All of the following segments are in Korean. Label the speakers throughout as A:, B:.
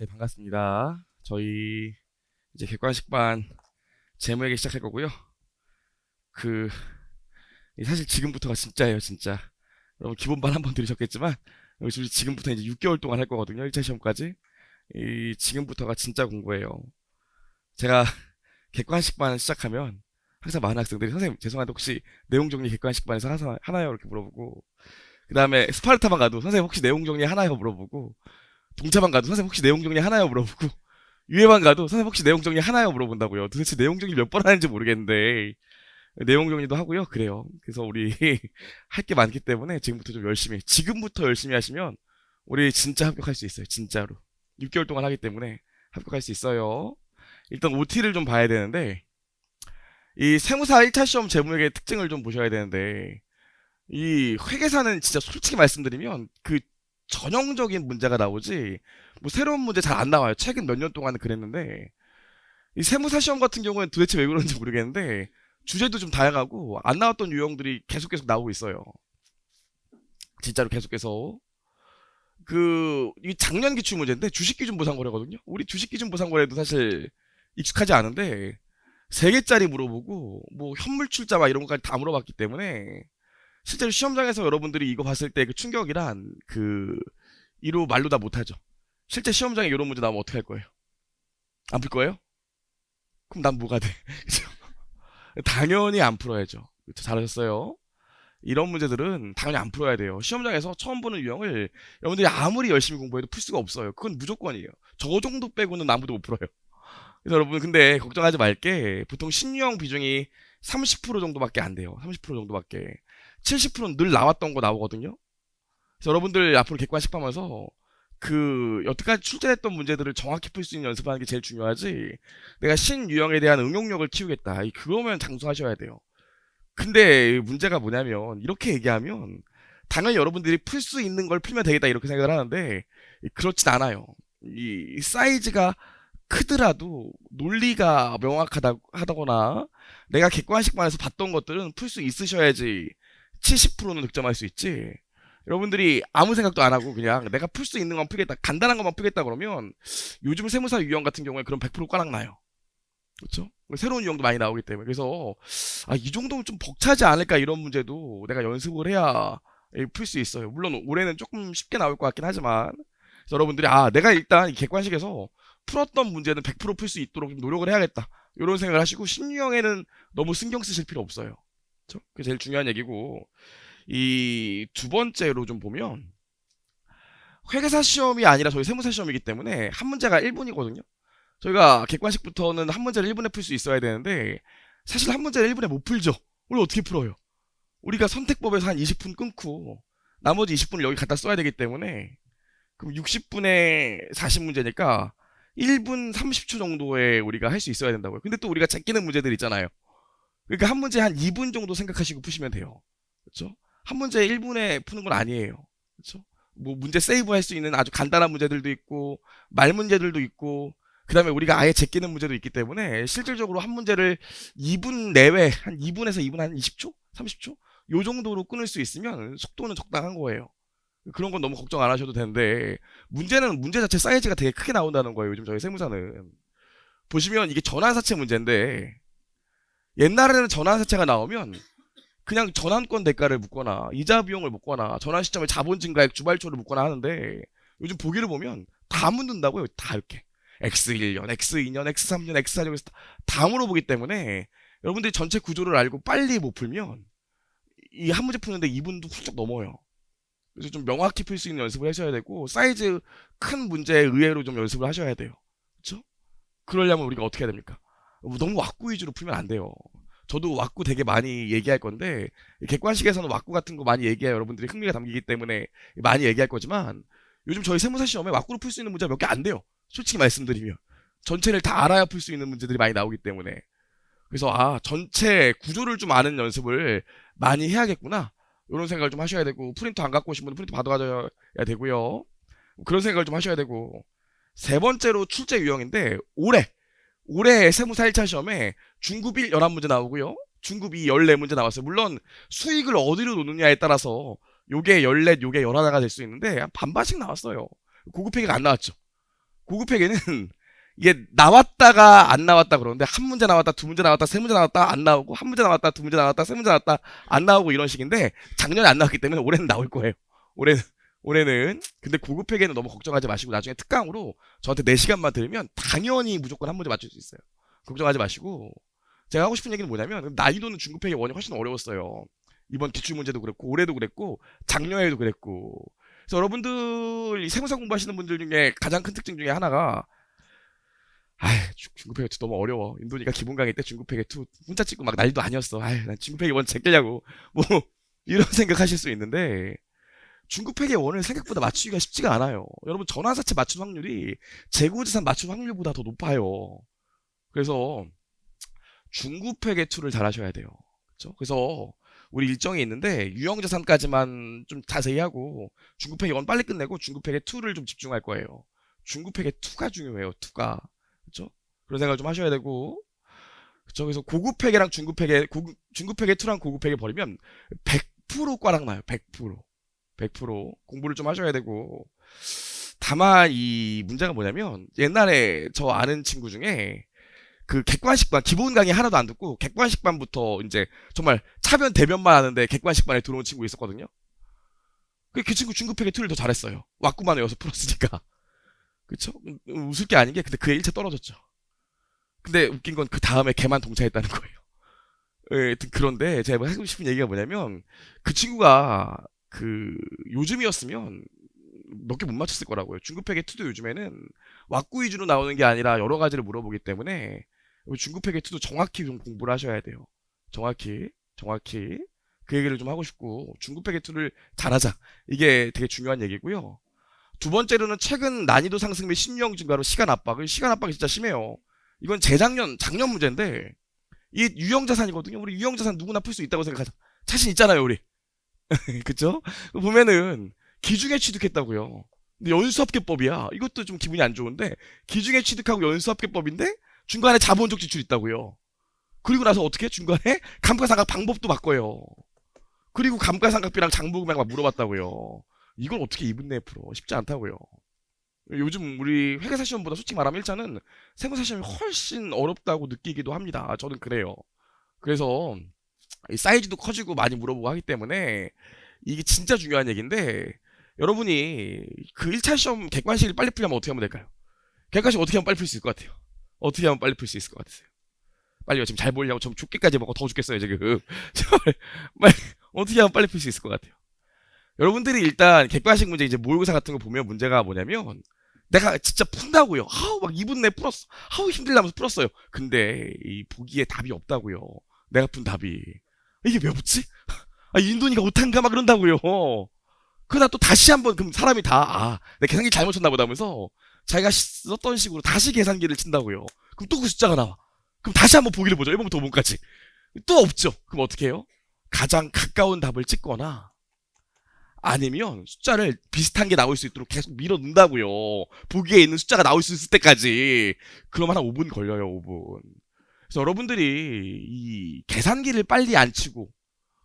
A: 네, 반갑습니다. 저희 이제 객관식반 재무회계 시작할 거고요. 그 사실 지금부터가 진짜예요, 진짜. 여러분 기본반 한번 들으셨겠지만 우리 지금부터 이제 6개월 동안 할 거거든요. 1차 시험까지. 이 지금부터가 진짜 공부예요. 제가 객관식반 시작하면 항상 많은 학생들이 선생님 죄송한데 혹시 내용 정리 객관식반에서 하나요? 이렇게 물어보고 그 다음에 스파르타만 가도 선생님 혹시 내용 정리 하나요? 물어보고 동차만 가도 선생님 혹시 내용 정리 하나요? 물어보고 유해만 가도 선생님 혹시 내용 정리 하나요? 물어본다고요. 도대체 내용 정리 몇 번 하는지 모르겠는데 내용 정리도 하고요. 그래요. 그래서 우리 할 게 많기 때문에 지금부터 열심히 하시면 우리 진짜 합격할 수 있어요. 진짜로. 6개월 동안 하기 때문에 합격할 수 있어요. 일단 OT를 좀 봐야 되는데 이 세무사 1차 시험 재무회계 특징을 좀 보셔야 되는데 이 회계사는 진짜 솔직히 말씀드리면 그 전형적인 문제가 나오지 뭐 새로운 문제 잘 안 나와요. 최근 몇 년 동안은 그랬는데 이 세무사 시험 같은 경우에는 도대체 왜 그런지 모르겠는데 주제도 좀 다양하고 안 나왔던 유형들이 계속 나오고 있어요. 진짜로 계속해서 이 작년 기출 문제인데 주식기준 보상거래거든요. 우리 주식기준 보상거래도 사실 익숙하지 않은데 3개짜리 물어보고 뭐 현물출자 막 이런 것까지 다 물어봤기 때문에 실제로 시험장에서 여러분들이 이거 봤을 때 그 충격이란 이로 말로 다 못하죠. 실제 시험장에 이런 문제 나오면 어떻게 할 거예요? 안 풀 거예요? 그럼 난 뭐가 돼? 그죠? 당연히 안 풀어야죠. 그쵸? 잘하셨어요. 이런 문제들은 당연히 안 풀어야 돼요. 시험장에서 처음 보는 유형을 여러분들이 아무리 열심히 공부해도 풀 수가 없어요. 그건 무조건이에요. 저 정도 빼고는 아무도 못 풀어요. 그래서 여러분 근데 걱정하지 말게 보통 신유형 비중이 30% 정도밖에 안 돼요. 30% 정도밖에. 70%는 늘 나왔던 거 나오거든요. 그래서 여러분들 앞으로 객관식 하면서 여태까지 출제했던 문제들을 정확히 풀 수 있는 연습하는 게 제일 중요하지. 내가 신유형에 대한 응용력을 키우겠다. 그러면 장수하셔야 돼요. 근데 문제가 뭐냐면 이렇게 얘기하면 당연히 여러분들이 풀 수 있는 걸 풀면 되겠다 이렇게 생각을 하는데 그렇진 않아요. 이 사이즈가 크더라도 논리가 명확하다거나 내가 객관식반에서 봤던 것들은 풀 수 있으셔야지 70%는 득점할 수 있지. 여러분들이 아무 생각도 안 하고 그냥 내가 풀 수 있는 건 풀겠다, 간단한 것만 풀겠다 그러면 요즘 세무사 유형 같은 경우에 그럼 100% 꽝락 나요. 그렇죠? 새로운 유형도 많이 나오기 때문에 그래서 이 정도면 좀 벅차지 않을까 이런 문제도 내가 연습을 해야 풀 수 있어요. 물론 올해는 조금 쉽게 나올 것 같긴 하지만 그래서 여러분들이 내가 일단 이 객관식에서 풀었던 문제는 100%풀 수 있도록 좀 노력을 해야겠다 이런 생각을 하시고 신유형에는 너무 신경 쓰실 필요 없어요. 그렇죠? 그게 제일 중요한 얘기고 이 두 번째로 좀 보면 회계사 시험이 아니라 저희 세무사 시험이기 때문에 한 문제가 1분이거든요. 저희가 객관식부터는 한 문제를 1분에 풀 수 있어야 되는데 사실 한 문제를 1분에 못 풀죠. 우리 어떻게 풀어요? 우리가 선택법에서 한 20분 끊고 나머지 20분을 여기 갖다 써야 되기 때문에 그럼 60분에 40문제니까 1분 30초 정도에 우리가 할 수 있어야 된다고요. 근데 또 우리가 제끼는 문제들 있잖아요. 그러니까 한 문제 한 2분 정도 생각하시고 푸시면 돼요. 그렇죠? 한 문제 1분에 푸는 건 아니에요. 그렇죠? 뭐 문제 세이브 할 수 있는 아주 간단한 문제들도 있고 말 문제들도 있고 그 다음에 우리가 아예 제끼는 문제도 있기 때문에 실질적으로 한 문제를 2분 내외 한 2분에서 2분 한 20초? 30초? 요 정도로 끊을 수 있으면 속도는 적당한 거예요. 그런 건 너무 걱정 안 하셔도 되는데 문제는 문제 자체 사이즈가 되게 크게 나온다는 거예요. 요즘 저희 세무사는 보시면 이게 전환사채 문제인데 옛날에는 전환사채가 나오면 그냥 전환권 대가를 묻거나 이자 비용을 묻거나 전환 시점에 자본 증가액 주발초를 묻거나 하는데 요즘 보기를 보면 다 묻는다고요. 다 이렇게 X1년, X2년, X3년, X4년 다 물어보기 때문에 여러분들이 전체 구조를 알고 빨리 못 풀면 이 한 문제 푸는데 2분도 훌쩍 넘어요. 그래서 좀 명확히 풀 수 있는 연습을 하셔야 되고 사이즈 큰 문제에 의외로 좀 연습을 하셔야 돼요. 그렇죠? 그러려면 우리가 어떻게 해야 됩니까? 너무 왁구 위주로 풀면 안 돼요. 저도 왁구 되게 많이 얘기할 건데 객관식에서는 왁구 같은 거 많이 얘기해야 여러분들이 흥미가 담기기 때문에 많이 얘기할 거지만 요즘 저희 세무사 시험에 왁구로 풀 수 있는 문제가 몇 개 안 돼요. 솔직히 말씀드리면 전체를 다 알아야 풀 수 있는 문제들이 많이 나오기 때문에 그래서 전체 구조를 좀 아는 연습을 많이 해야겠구나 이런 생각을 좀 하셔야 되고 프린터 안 갖고 오신 분은 프린터 받아가셔야 되고요. 그런 생각을 좀 하셔야 되고 세 번째로 출제 유형인데 올해 세무사 1차 시험에 중급 1 11문제 나오고요. 중급 2 14문제 나왔어요. 물론 수익을 어디로 놓느냐에 따라서 요게 14, 요게 11가 될 수 있는데 반반씩 나왔어요. 고급 회계가 안 나왔죠. 고급회계는 이게 나왔다가 안 나왔다 그러는데 한 문제 나왔다, 두 문제 나왔다, 세 문제 나왔다 안 나오고 한 문제 나왔다, 두 문제 나왔다, 세 문제 나왔다 안 나오고 이런 식인데 작년에 안 나왔기 때문에 올해는 나올 거예요. 올해는 근데 고급회계는 너무 걱정하지 마시고 나중에 특강으로 저한테 4시간만 들으면 당연히 무조건 한 문제 맞출 수 있어요. 걱정하지 마시고 제가 하고 싶은 얘기는 뭐냐면 난이도는 중급회계 원이 훨씬 어려웠어요. 이번 기출문제도 그랬고 올해도 그랬고 작년에도 그랬고 그래서 여러분들 이 세무사 공부하시는 분들 중에 가장 큰 특징 중에 하나가 중급회계 2 너무 어려워. 인도니까 기본 강의 때 중급회계 2 문자 찍고 막 난리도 아니었어. 난 중급회계 1 제끼려고 뭐 이런 생각하실 수 있는데 중급회계 1을 생각보다 맞추기가 쉽지가 않아요. 여러분 전환사채 맞춘 확률이 재고재산 맞춘 확률보다 더 높아요. 그래서 중급회계 2를 잘 하셔야 돼요. 그렇죠? 그래서 우리 일정이 있는데 유형자산까지만 좀 자세히 하고 중급회계 1 빨리 끝내고 중급회계 2를 좀 집중할 거예요. 중급회계 2가 중요해요. 2가. 그렇죠? 그런 생각을 좀 하셔야 되고 그렇죠? 그래서 고급회계랑 중급회계 2랑 고급회계 버리면 100% 꽈락 나요. 100% 공부를 좀 하셔야 되고 다만 이 문제가 뭐냐면 옛날에 저 아는 친구 중에 그 객관식반 기본 강의 하나도 안 듣고 객관식반부터 이제 정말 차변 대변만 하는데 객관식반에 들어온 친구 있었거든요. 그 친구 중급회계 2를 더 잘했어요. 왁구만 외워서 풀었으니까. 그쵸? 웃을 게 아닌 게 근데 그애 1차 떨어졌죠. 근데 웃긴 건 그 다음에 걔만 동차했다는 거예요. 예, 그런데 제가 하고 싶은 얘기가 뭐냐면 그 친구가 그 요즘이었으면 몇 개 못 맞췄을 거라고요. 중급회계 2도 요즘에는 왁구 위주로 나오는 게 아니라 여러 가지를 물어보기 때문에 중급회계 2도 정확히 좀 공부를 하셔야 돼요. 정확히 그 얘기를 좀 하고 싶고 중급회계 2를 잘하자. 이게 되게 중요한 얘기고요. 두 번째로는 최근 난이도 상승 및 신유형 증가로 시간 압박이 진짜 심해요. 이건 작년 문제인데 이 유형자산이거든요. 우리 유형자산 누구나 풀 수 있다고 생각하자. 자신 있잖아요, 우리. 그쵸? 보면은 기중에 취득했다고요. 근데 연수합계법이야. 이것도 좀 기분이 안 좋은데 기중에 취득하고 연수합계법인데 중간에 자본적 지출 있다고요. 그리고 나서 어떻게 중간에 감가상각 방법도 바꿔요. 그리고 감가상각비랑 장부금액 막 물어봤다고요. 이걸 어떻게 2분 내에 풀어? 쉽지 않다고요. 요즘 우리 회계사 시험보다 솔직히 말하면 1차는 세무사 시험이 훨씬 어렵다고 느끼기도 합니다. 저는 그래요. 그래서 사이즈도 커지고 많이 물어보고 하기 때문에 이게 진짜 중요한 얘기인데 여러분이 그 1차 시험 객관식을 빨리 풀려면 어떻게 하면 될까요? 객관식 어떻게 하면 빨리 풀 수 있을 것 같아요? 어떻게 하면 빨리 풀 수 있을 것 같으세요? 빨리요. 지금 잘 보려고 좀 죽기까지 먹고 더 죽겠어요 지금. 빨리 어떻게 하면 빨리 풀 수 있을 것 같아요? 여러분들이 일단 객관식 문제 이제 모의고사 같은 거 보면 문제가 뭐냐면 내가 진짜 푼다고요. 막 2분 내에 풀었어. 힘들다면서 풀었어요. 근데 이 보기에 답이 없다고요. 내가 푼 답이. 이게 왜 없지? 인도니가 못한가 막 그런다고요. 그러다 또 다시 한번 그럼 사람이 내 계산기 잘못 쳤나 보다 하면서 자기가 썼던 식으로 다시 계산기를 친다고요. 그럼 또 그 숫자가 나와. 그럼 다시 한번 보기를 보죠. 1번부터 5번까지. 또 없죠. 그럼 어떻게 해요? 가장 가까운 답을 찍거나 아니면 숫자를 비슷한 게 나올 수 있도록 계속 밀어 넣는다고요. 보기에 있는 숫자가 나올 수 있을 때까지. 그럼 한 5분 걸려요. 5분. 그래서 여러분들이 이 계산기를 빨리 안 치고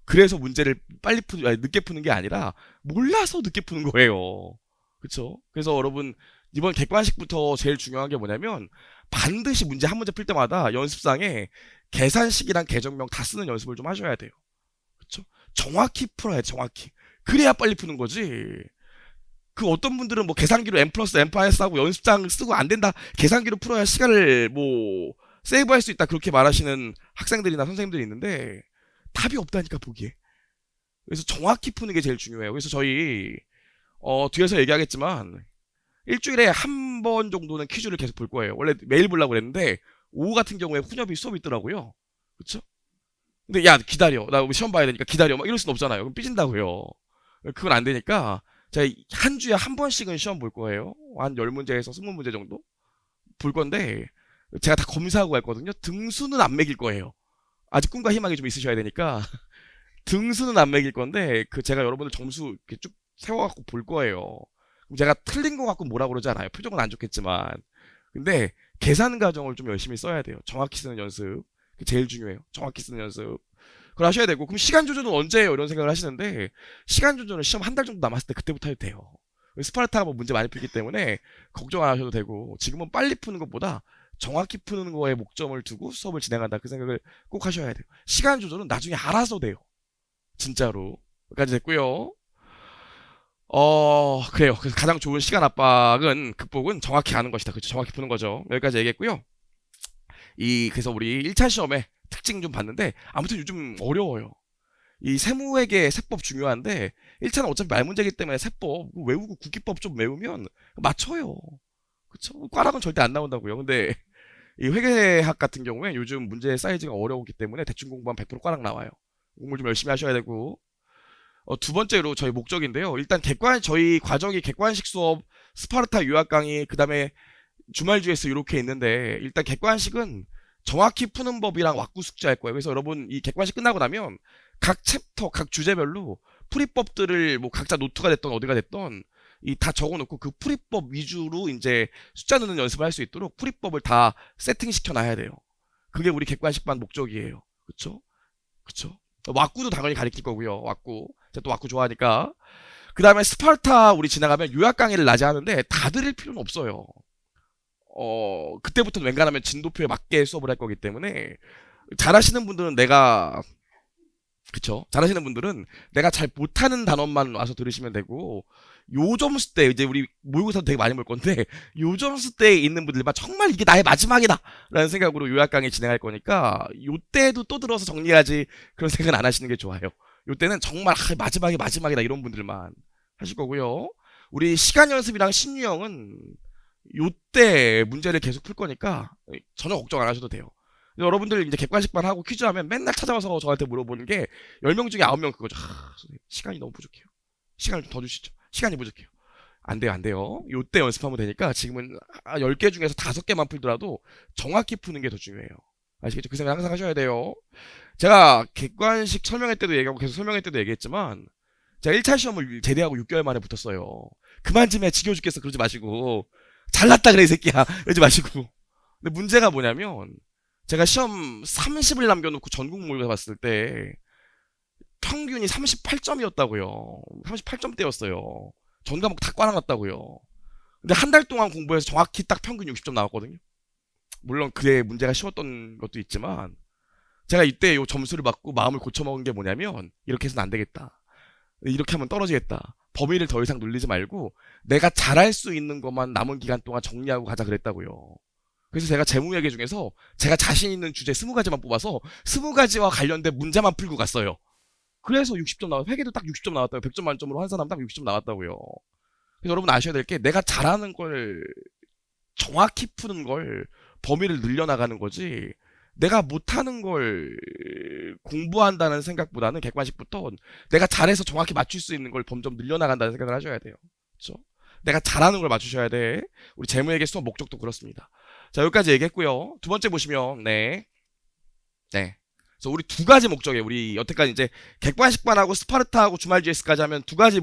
A: 그래서 문제를 늦게 푸는 게 아니라 몰라서 늦게 푸는 거예요. 그쵸? 그래서 여러분 이번 객관식부터 제일 중요한 게 뭐냐면 반드시 문제 한 문제 풀 때마다 연습상에 계산식이랑 계정명 다 쓰는 연습을 좀 하셔야 돼요. 그쵸? 정확히 풀어야 돼. 정확히. 그래야 빨리 푸는 거지. 그 어떤 분들은 뭐 계산기로 n 플러스 n 파이스 하고 연습장 쓰고 안 된다. 계산기로 풀어야 시간을 뭐 세이브할 수 있다. 그렇게 말하시는 학생들이나 선생님들이 있는데 답이 없다니까 보기에. 그래서 정확히 푸는 게 제일 중요해요. 그래서 저희 뒤에서 얘기하겠지만 일주일에 한 번 정도는 퀴즈를 계속 볼 거예요. 원래 매일 보려고 그랬는데 오후 같은 경우에 훈협이 수업이 있더라고요. 그쵸? 근데 야 기다려. 나 시험 봐야 되니까 기다려. 막 이럴 순 없잖아요. 그럼 삐진다고요. 그건 안 되니까 제가 한 주에 한 번씩은 시험 볼 거예요. 한 10문제에서 20문제 정도 볼 건데 제가 다 검사하고 갈 거거든요. 등수는 안 매길 거예요. 아직 꿈과 희망이 좀 있으셔야 되니까 등수는 안 매길 건데 제가 여러분들 점수 이렇게 쭉 세워갖고 볼 거예요. 그럼 제가 틀린 거 갖고 뭐라 그러지 않아요. 표정은 안 좋겠지만 근데 계산 과정을 좀 열심히 써야 돼요. 정확히 쓰는 연습 그게 제일 중요해요. 정확히 쓰는 연습 그걸 하셔야 되고 그럼 시간 조절은 언제 해요? 이런 생각을 하시는데 시간 조절은 시험 한 달 정도 남았을 때 그때부터 해도 돼요. 스파르타가 뭐 문제 많이 풀기 때문에 걱정 안 하셔도 되고, 지금은 빨리 푸는 것보다 정확히 푸는 거에 목점을 두고 수업을 진행한다, 그 생각을 꼭 하셔야 돼요. 시간 조절은 나중에 알아서 돼요. 진짜로. 여기까지 됐고요. 그래요. 그래서 가장 좋은 시간 압박은, 극복은 정확히 아는 것이다. 그렇죠. 정확히 푸는 거죠. 여기까지 얘기했고요. 그래서 우리 1차 시험에 특징 좀 봤는데, 아무튼 요즘 어려워요. 이 세무회계 세법 중요한데, 1차는 어차피 말문제이기 때문에 세법 외우고 국기법 좀 외우면 맞춰요. 그쵸? 꽈락은 절대 안 나온다고요. 근데 이 회계학 같은 경우에 요즘 문제 사이즈가 어려우기 때문에 대충 공부하면 100% 꽈락 나와요. 공부 좀 열심히 하셔야 되고, 두 번째로 저희 목적인데요. 일단 저희 과정이 객관식 수업, 스파르타 유학 강의, 그 다음에 주말 GS 이렇게 있는데, 일단 객관식은 정확히 푸는 법이랑 왁구 숙제 할 거예요. 그래서 여러분 이 객관식 끝나고 나면 각 챕터, 각 주제별로 풀이법들을 뭐 각자 노트가 됐던 어디가 됐던 다 적어놓고 그 풀이법 위주로 이제 숫자 넣는 연습을 할 수 있도록 풀이법을 다 세팅시켜 놔야 돼요. 그게 우리 객관식반 목적이에요. 그쵸? 그쵸? 왁구도 당연히 가르칠 거고요. 왁구. 제가 또 왁구 좋아하니까. 그 다음에 스파르타 우리 지나가면 요약 강의를 낮에 하는데 다 들을 필요는 없어요. 그때부터는 웬간하면 진도표에 맞게 수업을 할 거기 때문에, 잘하시는 분들은 잘하시는 분들은 내가 잘 못하는 단원만 와서 들으시면 되고, 요 점수 때, 이제 우리 모의고사 되게 많이 볼 건데, 요 점수 때에 있는 분들만 정말 이게 나의 마지막이다! 라는 생각으로 요약 강의 진행할 거니까, 요 때도 또 들어서 정리하지, 그런 생각은 안 하시는 게 좋아요. 요 때는 정말, 마지막이다, 이런 분들만 하실 거고요. 우리 시간 연습이랑 신유형은 요때 문제를 계속 풀 거니까 전혀 걱정 안 하셔도 돼요. 여러분들 이제 객관식만 하고 퀴즈 하면 맨날 찾아와서 저한테 물어보는 게 10명 중에 9명 그거죠. 선생님, 시간이 너무 부족해요. 시간을 좀 더 주시죠. 시간이 부족해요. 안 돼요. 요때 연습하면 되니까 지금은 10개 중에서 5개만 풀더라도 정확히 푸는 게 더 중요해요. 아시겠죠? 그 생각 항상 하셔야 돼요. 제가 객관식 설명할 때도 얘기하고 계속 설명할 때도 얘기했지만, 제가 1차 시험을 제대하고 6개월 만에 붙었어요. 그만 좀 해, 지겨워 죽겠어, 그러지 마시고. 잘났다 그래 이 새끼야, 이러지 마시고. 근데 문제가 뭐냐면, 제가 시험 30을 남겨놓고 전국 모의고사 봤을 때 평균이 38점이었다고요. 38점대였어요. 전 과목 다 꽈놨다고요. 근데 한 달 동안 공부해서 정확히 딱 평균 60점 나왔거든요. 물론 그게 문제가 쉬웠던 것도 있지만, 제가 이때 요 점수를 받고 마음을 고쳐먹은 게 뭐냐면, 이렇게 해서는 안 되겠다. 이렇게 하면 떨어지겠다. 범위를 더 이상 놀리지 말고 내가 잘할 수 있는 것만 남은 기간 동안 정리하고 가자 그랬다고요. 그래서 제가 재무회계 중에서 제가 자신 있는 주제 20가지만 뽑아서 20가지와 관련된 문제만 풀고 갔어요. 그래서 60점 나왔어요. 회계도 딱 60점 나왔다고요. 100점 만점으로 환산하면 딱 60점 나왔다고요. 그래서 여러분 아셔야 될 게, 내가 잘하는 걸 정확히 푸는 걸 범위를 늘려나가는 거지, 내가 못하는 걸 공부한다는 생각보다는 객관식부터 내가 잘해서 정확히 맞출 수 있는 걸 점점 늘려나간다는 생각을 하셔야 돼요. 그렇죠? 내가 잘하는 걸 맞추셔야 돼. 우리 재무회계 수업 목적도 그렇습니다. 자, 여기까지 얘기했고요. 두 번째 보시면, 그래서 우리 두 가지 목적이에요. 우리 여태까지 이제 객관식반하고 스파르타하고 주말 GS까지 하면 두 가지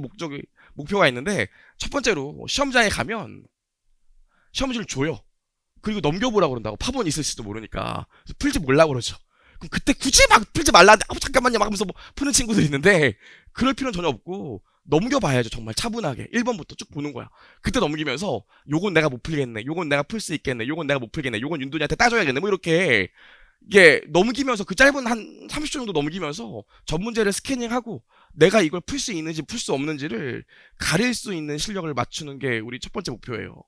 A: 목표가 있는데, 첫 번째로 시험장에 가면 시험지를 줘요. 그리고 넘겨보라고 그런다고. 파본 있을지도 모르니까. 그래서 풀지 몰라고 그러죠. 그럼 그때 굳이 막 풀지 말라는데, 잠깐만요 막 하면서 뭐 푸는 친구들 있는데, 그럴 필요는 전혀 없고 넘겨봐야죠. 정말 차분하게 1번부터 쭉 보는 거야. 그때 넘기면서 요건 내가 못 풀겠네, 요건 내가 풀 수 있겠네, 요건 내가 못 풀겠네, 요건 윤돈이한테 따져야겠네, 뭐 이렇게 이게 넘기면서, 그 짧은 한 30초 정도 넘기면서 전 문제를 스캐닝하고 내가 이걸 풀 수 있는지 풀 수 없는지를 가릴 수 있는 실력을 맞추는 게 우리 첫 번째 목표예요.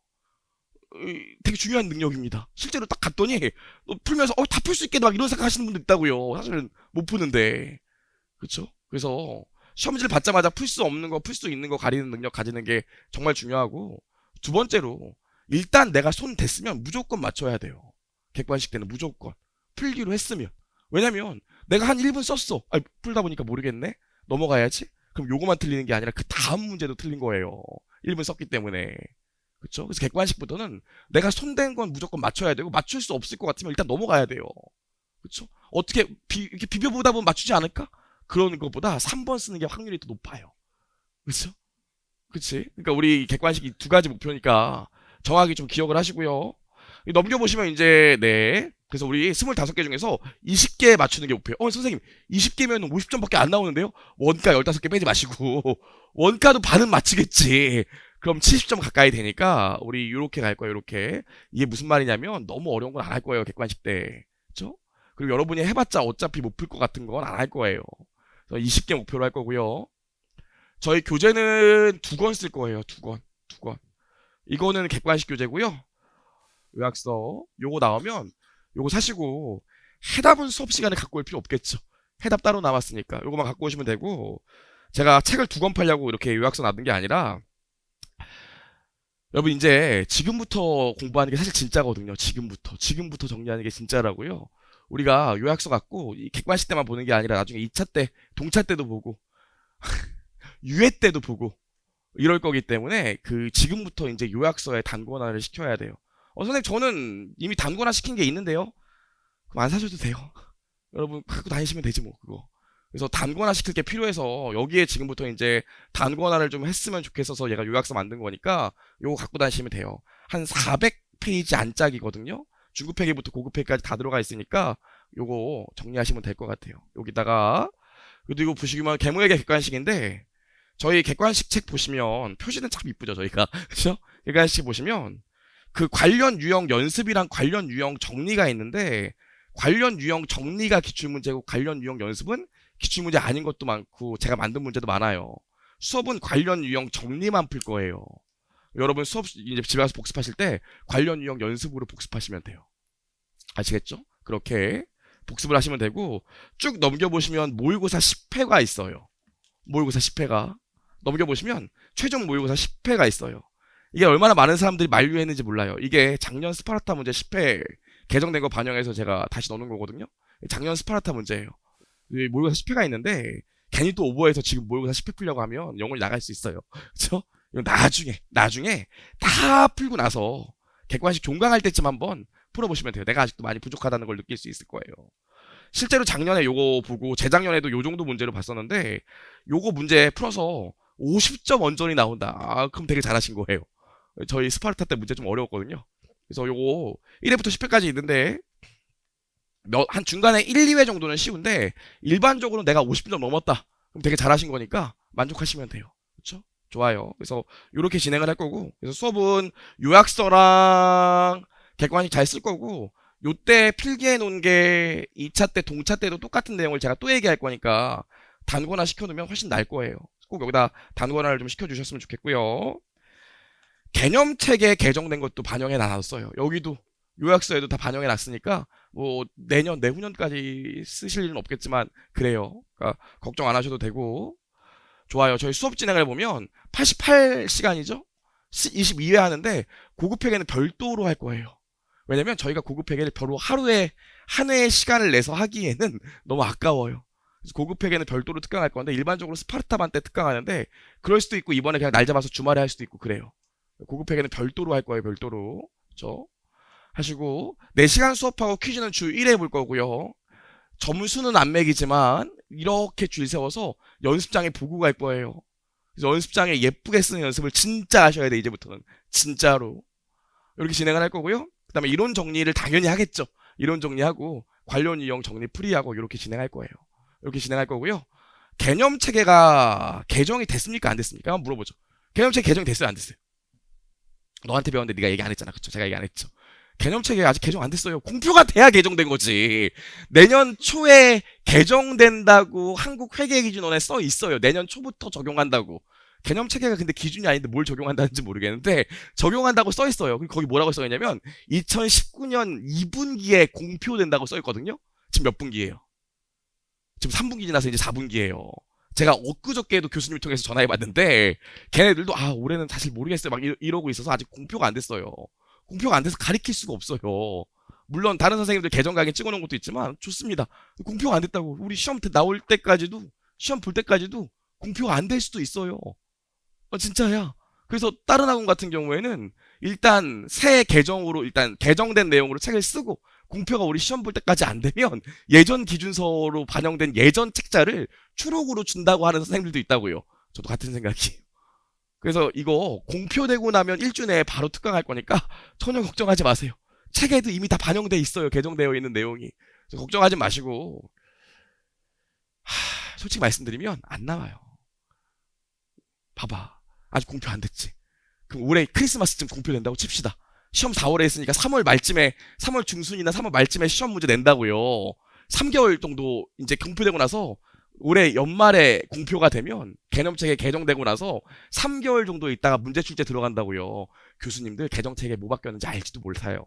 A: 되게 중요한 능력입니다. 실제로 딱 갔더니 풀면서 다 풀 수 있겠다 막 이런 생각 하시는 분들 있다고요. 사실은 못 푸는데. 그쵸? 그래서 시험지를 받자마자 풀 수 없는 거, 풀 수 있는 거 가리는 능력 가지는 게 정말 중요하고, 두 번째로 일단 내가 손 댔으면 무조건 맞춰야 돼요. 객관식 때는 무조건 풀기로 했으면. 왜냐면 내가 한 1분 썼어. 풀다 보니까 모르겠네, 넘어가야지. 그럼 요거만 틀리는 게 아니라 그 다음 문제도 틀린 거예요. 1분 썼기 때문에. 그쵸? 그래서 객관식부터는 내가 손댄 건 무조건 맞춰야 되고, 맞출 수 없을 것 같으면 일단 넘어가야 돼요. 그쵸? 어떻게 이렇게 비벼보다 보면 맞추지 않을까? 그런 것보다 3번 쓰는 게 확률이 더 높아요. 그쵸? 그치? 그러니까 우리 객관식이 두 가지 목표니까 정확히 좀 기억을 하시고요. 넘겨보시면 이제, 그래서 우리 25개 중에서 20개 맞추는 게 목표예요. 선생님, 20개면 50점밖에 안 나오는데요? 원가 15개 빼지 마시고 원가도 반은 맞추겠지. 그럼 70점 가까이 되니까 우리 요렇게 갈 거예요. 요렇게. 이게 무슨 말이냐면 너무 어려운 건 안 할 거예요. 객관식 때. 그쵸? 그리고 여러분이 해봤자 어차피 못 풀 것 같은 건 안 할 거예요. 그래서 20개 목표로 할 거고요. 저희 교재는 2권 쓸 거예요. 2권. 2권. 이거는 객관식 교재고요. 요약서. 요거 나오면 요거 사시고 해답은 수업 시간에 갖고 올 필요 없겠죠. 해답 따로 나왔으니까 요거만 갖고 오시면 되고, 제가 책을 2권 팔려고 이렇게 요약서 놔둔 게 아니라 여러분 이제 지금부터 공부하는 게 사실 진짜거든요. 지금부터 정리하는 게 진짜라고요. 우리가 요약서 갖고 이 객관식 때만 보는 게 아니라 나중에 2차 때, 동차 때도 보고 유예 때도 보고 이럴 거기 때문에 그 지금부터 이제 요약서에 단권화를 시켜야 돼요. 선생님 저는 이미 단권화 시킨 게 있는데요. 그럼 안 사셔도 돼요. 여러분 갖고 다니시면 되지 뭐 그거. 그래서 단권화 시킬 게 필요해서 여기에 지금부터 이제 단권화를 좀 했으면 좋겠어서 얘가 요약서 만든 거니까 요거 갖고 다니시면 돼요. 한 400페이지 안짝이거든요. 중급회계부터 고급회계까지 다 들어가 있으니까 요거 정리하시면 될 것 같아요. 여기다가 그리고 보시면 계모회계 객관식인데 저희 객관식 책 보시면 표지는 참 이쁘죠 저희가. 그죠? 객관식 보시면 그 관련 유형 연습이랑 관련 유형 정리가 있는데, 관련 유형 정리가 기출문제고 관련 유형 연습은 기출문제 아닌 것도 많고 제가 만든 문제도 많아요. 수업은 관련 유형 정리만 풀 거예요. 여러분 수업 이제 집에 가서 복습하실 때 관련 유형 연습으로 복습하시면 돼요. 아시겠죠? 그렇게 복습을 하시면 되고, 쭉 넘겨보시면 모의고사 10회가 있어요. 모의고사 10회가 넘겨보시면 최종 모의고사 10회가 있어요. 이게 얼마나 많은 사람들이 만류했는지 몰라요. 이게 작년 스파르타 문제 10회 개정된 거 반영해서 제가 다시 넣는 거거든요. 작년 스파르타 문제예요. 모의고사 10회가 있는데 괜히 또 오버해서 지금 모의고사 10회 풀려고 하면 영혼이 나갈 수 있어요. 그렇죠? 이건 나중에 다 풀고 나서 객관식 종강할 때쯤 한번 풀어보시면 돼요. 내가 아직도 많이 부족하다는 걸 느낄 수 있을 거예요. 실제로 작년에 요거 보고 재작년에도 요 정도 문제로 봤었는데 요거 문제 풀어서 50점 원전이 나온다. 그럼 되게 잘하신 거예요. 저희 스파르타 때 문제 좀 어려웠거든요. 그래서 요거 1회부터 10회까지 있는데 한 중간에 1, 2회 정도는 쉬운데 일반적으로 내가 50점 넘었다. 그럼 되게 잘하신 거니까 만족하시면 돼요. 그렇죠? 좋아요. 그래서 이렇게 진행을 할 거고, 그래서 수업은 요약서랑 객관식 잘 쓸 거고, 요때 필기해 놓은 게 2차 때, 동차 때도 똑같은 내용을 제가 또 얘기할 거니까 단권화 시켜놓으면 훨씬 나을 거예요. 꼭 여기다 단권화를 좀 시켜주셨으면 좋겠고요. 개념책에 개정된 것도 반영해 놨어요. 여기도 요약서에도 다 반영해 놨으니까 뭐 내년, 내후년까지 쓰실 일은 없겠지만 그래요. 그러니까 걱정 안 하셔도 되고. 좋아요. 저희 수업 진행을 보면 88시간이죠? 22회 하는데 고급회계는 별도로 할 거예요. 왜냐면 저희가 고급회계를 별로 하루에 한 회의 시간을 내서 하기에는 너무 아까워요. 그래서 고급회계는 별도로 특강할 건데 일반적으로 스파르타반 때 특강하는데 그럴 수도 있고 이번에 그냥 날 잡아서 주말에 할 수도 있고 그래요. 고급회계는 별도로 할 거예요. 별도로. 그렇죠? 하시고 4시간 수업하고 퀴즈는 주 1회 볼 거고요. 점수는 안 매기지만 이렇게 줄 세워서 연습장에 보고 갈 거예요. 그래서 연습장에 예쁘게 쓰는 연습을 진짜 하셔야 돼. 이제부터는 진짜로 이렇게 진행을 할 거고요. 그 다음에 이론 정리를 당연히 하겠죠. 이론 정리하고 관련 유형 정리 풀이하고 이렇게 진행할 거예요. 이렇게 진행할 거고요. 개념 체계가 개정이 됐습니까 안 됐습니까? 한번 물어보죠. 개념 체계 개정이 됐어요 안 됐어요? 너한테 배웠는데 네가 얘기 안 했잖아. 그쵸? 제가 얘기 안 했죠. 개념체계가 아직 개정 안 됐어요. 공표가 돼야 개정된 거지. 내년 초에 개정된다고 한국회계기준원에 써 있어요. 내년 초부터 적용한다고. 개념체계가 근데 기준이 아닌데 뭘 적용한다는지 모르겠는데 적용한다고 써 있어요. 거기 뭐라고 써 있냐면 2019년 2분기에 공표된다고 써 있거든요. 지금 몇 분기예요? 지금 3분기 지나서 이제 4분기예요. 제가 엊그저께도 교수님 통해서 전화해봤는데 걔네들도 올해는 사실 모르겠어요. 막 이러고 있어서 아직 공표가 안 됐어요. 공표가 안 돼서 가리킬 수가 없어요. 물론 다른 선생님들 개정 강의 찍어놓은 것도 있지만 좋습니다. 공표가 안 됐다고 우리 시험 나올 때까지도, 시험 볼 때까지도 공표가 안 될 수도 있어요. 진짜야. 그래서 다른 학원 같은 경우에는 일단 새 개정으로 일단 개정된 내용으로 책을 쓰고 공표가 우리 시험 볼 때까지 안 되면 예전 기준서로 반영된 예전 책자를 추록으로 준다고 하는 선생님들도 있다고요. 저도 같은 생각이에요. 그래서 이거 공표되고 나면 일주 내에 바로 특강할 거니까 전혀 걱정하지 마세요. 책에도 이미 다 반영돼 있어요. 개정되어 있는 내용이. 그래서 걱정하지 마시고. 솔직히 말씀드리면 안 나와요. 봐봐. 아직 공표 안 됐지. 그럼 올해 크리스마스쯤 공표된다고 칩시다. 시험 4월에 했으니까 3월 말쯤에 3월 중순이나 3월 말쯤에 시험 문제 낸다고요. 3개월 정도 이제 공표되고 나서 올해 연말에 공표가 되면 개념책에 개정되고 나서 3개월 정도 있다가 문제 출제 들어간다고요. 교수님들 개정책에 뭐 바뀌었는지 알지도 못해요.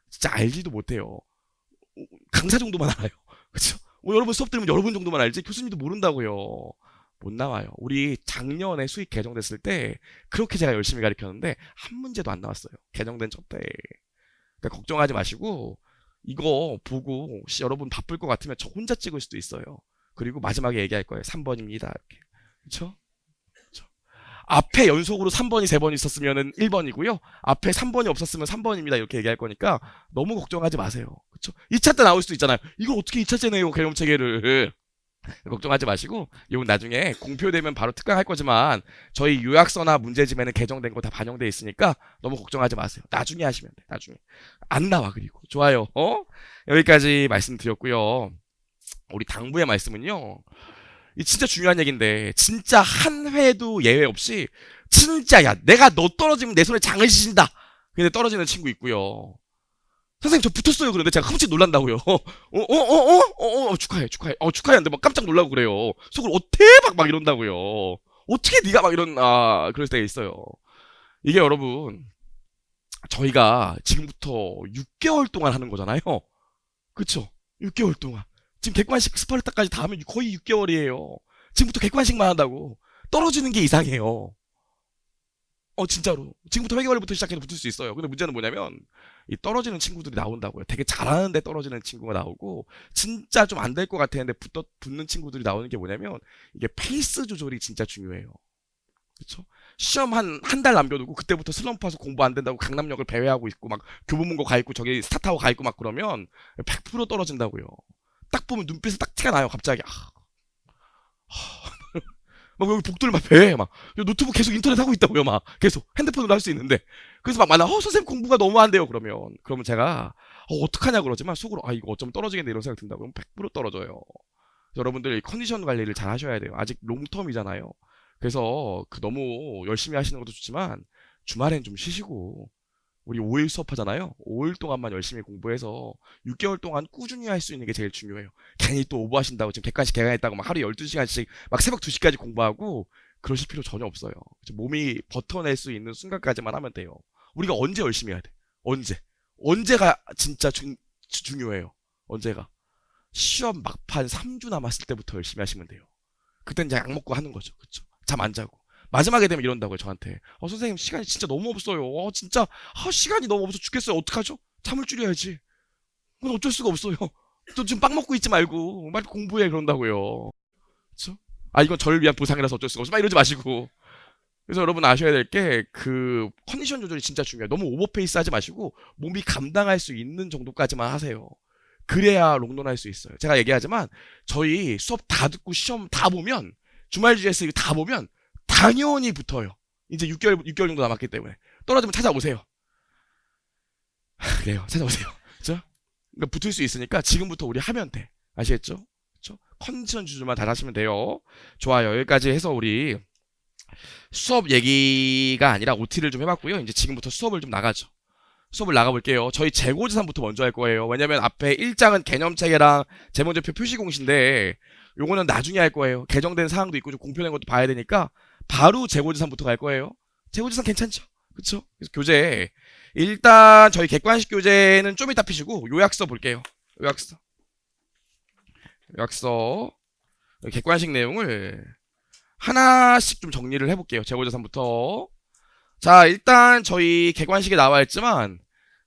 A: 진짜 알지도 못해요. 강사 정도만 알아요. 그렇죠? 여러분 수업 들으면 여러분 정도만 알지 교수님도 모른다고요. 못 나와요. 우리 작년에 수익 개정됐을 때 그렇게 제가 열심히 가르쳤는데 한 문제도 안 나왔어요. 개정된 첫 때. 그러니까 걱정하지 마시고 이거 보고 여러분 바쁠 것 같으면 저 혼자 찍을 수도 있어요. 그리고 마지막에 얘기할 거예요. 3번입니다. 이렇게. 그렇죠? 앞에 연속으로 3번이 3번 있었으면 1번이고요. 앞에 3번이 없었으면 3번입니다. 이렇게 얘기할 거니까 너무 걱정하지 마세요. 그렇죠? 2차 때 나올 수도 있잖아요. 이걸 어떻게 2차째 내요? 개념체계를. 걱정하지 마시고 이건 나중에 공표되면 바로 특강할 거지만 저희 요약서나 문제집에는 개정된 거 다 반영돼 있으니까 너무 걱정하지 마세요. 나중에 하시면 돼. 나중에. 안 나와 그리고. 좋아요. 여기까지 말씀드렸고요. 우리 당부의 말씀은요. 이 진짜 중요한 얘기인데 진짜 한 회도 예외 없이 진짜 야 내가 너 떨어지면 내 손에 장을 씻는다. 근데 떨어지는 친구 있고요. 선생님 저 붙었어요. 그런데 제가 흠칫 놀란다고요. 축하해 축하해. 막 깜짝 놀라고 그래요. 속으로 대박 막 이런다고요. 어떻게 네가 막 이런 그럴 때가 있어요. 이게 여러분 저희가 지금부터 6개월 동안 하는 거잖아요. 그쵸? 6개월 동안. 지금 객관식 스파르타까지 다 하면 거의 6개월이에요. 지금부터 객관식만 한다고. 떨어지는 게 이상해요. 진짜로. 지금부터 회계원리부터 시작해서 붙을 수 있어요. 근데 문제는 뭐냐면, 이 떨어지는 친구들이 나온다고요. 되게 잘하는데 떨어지는 친구가 나오고, 진짜 좀 안 될 것 같았는데 붙는 친구들이 나오는 게 뭐냐면, 이게 페이스 조절이 진짜 중요해요. 그쵸? 시험 한 달 남겨두고, 그때부터 슬럼프 와서 공부 안 된다고 강남역을 배회하고 있고, 막 교보문고 가 있고, 저기 스타타워 가 있고 막 그러면, 100% 떨어진다고요. 딱 보면 눈빛에 딱 티가 나요, 갑자기. 막 여기 복도를 막 배회 막 노트북 계속 인터넷 하고 있다고요. 막 계속 핸드폰으로 할 수 있는데 그래서 막 만나 선생님 공부가 너무 안 돼요. 그러면 제가 어떡하냐 그러지만 속으로 이거 어쩌면 떨어지겠네 이런 생각 든다고. 그럼 100% 떨어져요. 여러분들 컨디션 관리를 잘 하셔야 돼요. 아직 롱텀이잖아요. 그래서 너무 열심히 하시는 것도 좋지만 주말엔 좀 쉬시고 우리 5일 수업하잖아요. 5일 동안만 열심히 공부해서 6개월 동안 꾸준히 할 수 있는 게 제일 중요해요. 괜히 또 오버하신다고 지금 객관식 개강했다고 막 하루 12시간씩 막 새벽 2시까지 공부하고 그러실 필요 전혀 없어요. 몸이 버텨낼 수 있는 순간까지만 하면 돼요. 우리가 언제 열심히 해야 돼? 언제가 진짜 중요해요. 언제가? 시험 막판 3주 남았을 때부터 열심히 하시면 돼요. 그땐 이제 약 먹고 하는 거죠. 그쵸? 잠 안 자고. 마지막에 되면 이런다고요, 저한테. 선생님, 시간이 진짜 너무 없어요. 진짜, 시간이 너무 없어 죽겠어요. 어떡하죠? 잠을 줄여야지. 그건 어쩔 수가 없어요. 또 지금 빵 먹고 있지 말고, 빨리 공부해, 그런다고요. 그쵸? 이건 저를 위한 보상이라서 어쩔 수가 없어. 막 이러지 마시고. 그래서 여러분 아셔야 될 게, 컨디션 조절이 진짜 중요해요. 너무 오버페이스 하지 마시고, 몸이 감당할 수 있는 정도까지만 하세요. 그래야 롱런 할 수 있어요. 제가 얘기하지만, 저희 수업 다 듣고 시험 다 보면, 주말 GS 다 보면, 당연히 붙어요. 이제 6개월 정도 남았기 때문에. 떨어지면 찾아오세요. 그래요. 찾아오세요. 그죠? 그러니까 붙을 수 있으니까 지금부터 우리 하면 돼. 아시겠죠? 그쵸? 컨디션 조절만 잘 하시면 돼요. 좋아요. 여기까지 해서 우리 수업 얘기가 아니라 OT를 좀 해봤고요. 이제 지금부터 수업을 좀 나가죠. 수업을 나가볼게요. 저희 재고지산부터 먼저 할 거예요. 왜냐면 앞에 1장은 개념체계랑 재무제표 표시공시인데 요거는 나중에 할 거예요. 개정된 사항도 있고 좀 공표된 것도 봐야 되니까 바로 재고지산부터 갈 거예요. 재고지산 괜찮죠? 그쵸? 그래서 교재 일단 저희 객관식 교재는 좀 이따 피시고 요약서 볼게요. 요약서 객관식 내용을 하나씩 좀 정리를 해볼게요. 재고지산부터. 자, 일단 저희 객관식에 나와 있지만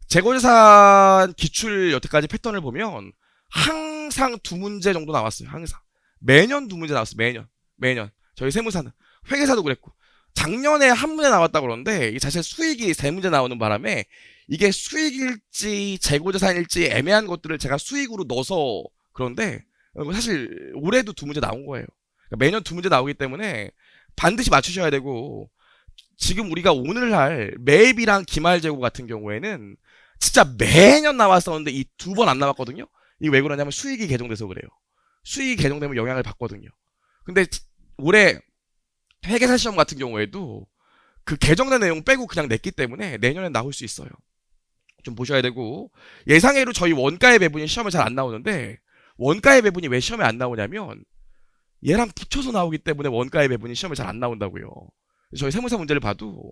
A: 재고지산 기출 여태까지 패턴을 보면 항상 2문제 정도 나왔어요. 항상 매년 2문제 나왔어요. 매년 저희 세무사는 회계사도 그랬고 작년에 한 문제 나왔다 그러는데 이게 사실 수익이 3문제 나오는 바람에 이게 수익일지 재고자산일지 애매한 것들을 제가 수익으로 넣어서 그런데 사실 올해도 2문제 나온 거예요. 그러니까 매년 2문제 나오기 때문에 반드시 맞추셔야 되고 지금 우리가 오늘 할 매입이랑 기말재고 같은 경우에는 진짜 매년 나왔었는데 이 2번 안 나왔거든요. 이게 왜 그러냐면 수익이 개정돼서 그래요. 수익이 개정되면 영향을 받거든요. 근데 올해 회계사 시험 같은 경우에도 그 개정된 내용 빼고 그냥 냈기 때문에 내년에 나올 수 있어요. 좀 보셔야 되고, 예상외로 저희 원가의 배분이 시험에 잘 안 나오는데, 원가의 배분이 왜 시험에 안 나오냐면 얘랑 붙여서 나오기 때문에 원가의 배분이 시험에 잘 안 나온다고요. 저희 세무사 문제를 봐도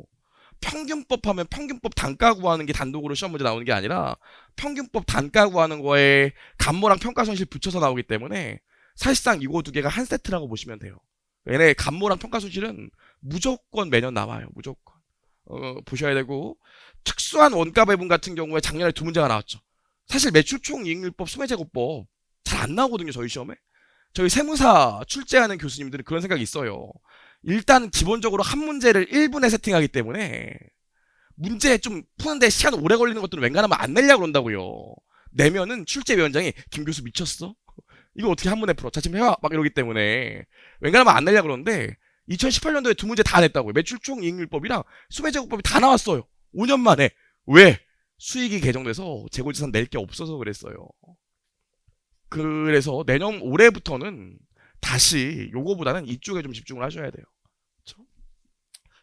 A: 평균법 하면 평균법 단가 구하는 게 단독으로 시험 문제 나오는 게 아니라 평균법 단가 구하는 거에 감모랑 평가손실 붙여서 나오기 때문에 사실상 이거 두 개가 한 세트라고 보시면 돼요. 얘네 감모랑 평가손실은 무조건 매년 나와요. 무조건. 보셔야 되고, 특수한 원가 배분 같은 경우에 작년에 두 문제가 나왔죠. 사실 매출총이익률법, 수매제고법 잘 안 나오거든요. 저희 시험에. 저희 세무사 출제하는 교수님들은 그런 생각이 있어요. 일단 기본적으로 한 문제를 1분에 세팅하기 때문에 문제 좀 푸는데 시간 오래 걸리는 것들은 웬간하면 안 내려고 그런다고요. 내면은 출제위원장이 김 교수 미쳤어? 이거 어떻게 한 번에 풀어? 자침 해와 막 이러기 때문에 웬간하면 안 내려고 그러는데 2018년도에 두 문제 다 냈다고요. 매출총이익률법이랑 수매제고법이 다 나왔어요. 5년 만에. 왜? 수익이 개정돼서 재고지산 낼 게 없어서 그랬어요. 그래서 내년 올해부터는 다시 요거보다는 이쪽에 좀 집중을 하셔야 돼요. 그렇죠?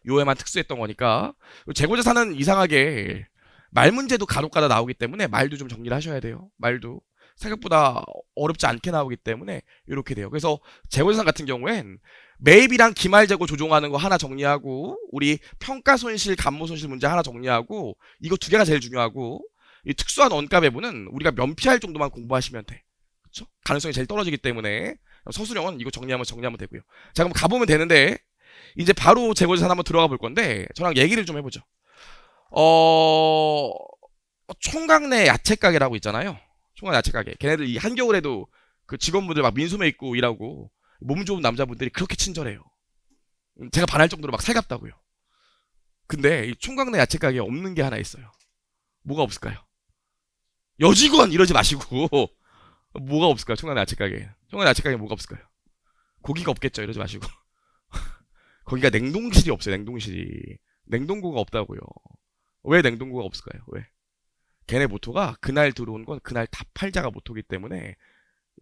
A: 요에만 특수했던 거니까. 재고자산은 이상하게 말 문제도 간혹가다 나오기 때문에 말도 좀 정리를 하셔야 돼요. 말도 생각보다 어렵지 않게 나오기 때문에 이렇게 돼요. 그래서 재고자산 같은 경우엔 매입이랑 기말재고 조정하는 거 하나 정리하고, 우리 평가손실, 감모손실 문제 하나 정리하고, 이거 두 개가 제일 중요하고, 이 특수한 원가 배분은 우리가 면피할 정도만 공부하시면 돼. 그렇죠? 가능성이 제일 떨어지기 때문에 서술형은 이거 정리하면 되고요. 자, 그럼 가보면 되는데 이제 바로 재고자산 한번 들어가 볼 건데 저랑 얘기를 좀 해보죠. 총각 내 야채 가게라고 있잖아요. 총각 야채 가게. 걔네들 이 한겨울에도 그 직원분들 막 민소매 입고 일하고 몸 좋은 남자분들이 그렇게 친절해요. 제가 반할 정도로 막 살갑다고요. 근데 이 총각 내 야채 가게에 없는 게 하나 있어요. 뭐가 없을까요? 여직원 이러지 마시고 뭐가 없을까요? 총각 내 야채 가게. 총각 내 야채 가게 뭐가 없을까요? 고기가 없겠죠. 이러지 마시고. 거기가 냉동실이 없어요. 냉동실이. 냉동고가 없다고요. 왜 냉동고가 없을까요? 왜? 걔네 모토가 그날 들어온 건 그날 다 팔자가 모토기 때문에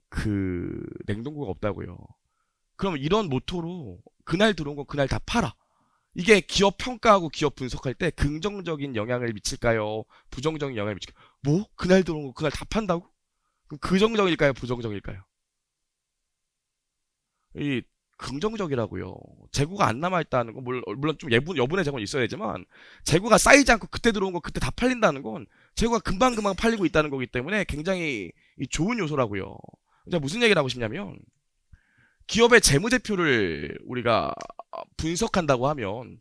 A: 그 냉동고가 없다고요. 그럼 이런 모토로 그날 들어온 건 그날 다 팔아. 이게 기업 평가하고 기업 분석할 때 긍정적인 영향을 미칠까요? 부정적인 영향을 미칠까요? 뭐? 그날 들어온 거 그날 다 판다고? 그럼 긍정적일까요? 부정적일까요? 이 긍정적이라고요. 재고가 안 남아있다는 건 물론 좀 여분의 재고는 있어야 되지만 재고가 쌓이지 않고 그때 들어온 거 그때 다 팔린다는 건 재고가 금방금방 팔리고 있다는 거기 때문에 굉장히 좋은 요소라고요. 제가 무슨 얘기를 하고 싶냐면, 기업의 재무제표를 우리가 분석한다고 하면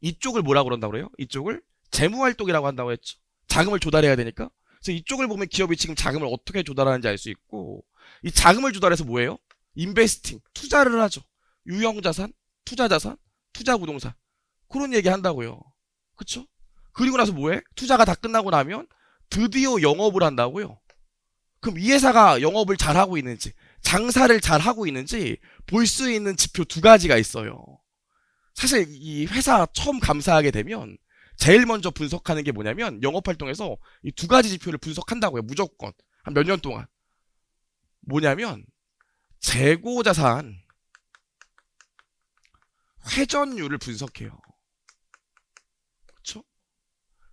A: 이쪽을 뭐라고 그런다고 그래요? 이쪽을 재무활동이라고 한다고 했죠. 자금을 조달해야 되니까. 그래서 이쪽을 보면 기업이 지금 자금을 어떻게 조달하는지 알 수 있고, 이 자금을 조달해서 뭐예요? 인베스팅, 투자를 하죠. 유형자산, 투자자산, 투자부동산. 그런 얘기 한다고요. 그쵸? 그리고 나서 뭐해? 투자가 다 끝나고 나면 드디어 영업을 한다고요. 그럼 이 회사가 영업을 잘하고 있는지, 장사를 잘하고 있는지 볼 수 있는 지표 두 가지가 있어요. 사실 이 회사 처음 감사하게 되면 제일 먼저 분석하는 게 뭐냐면 영업활동에서 이 두 가지 지표를 분석한다고요. 무조건. 한 몇 년 동안. 뭐냐면 재고자산 회전율을 분석해요. 그쵸?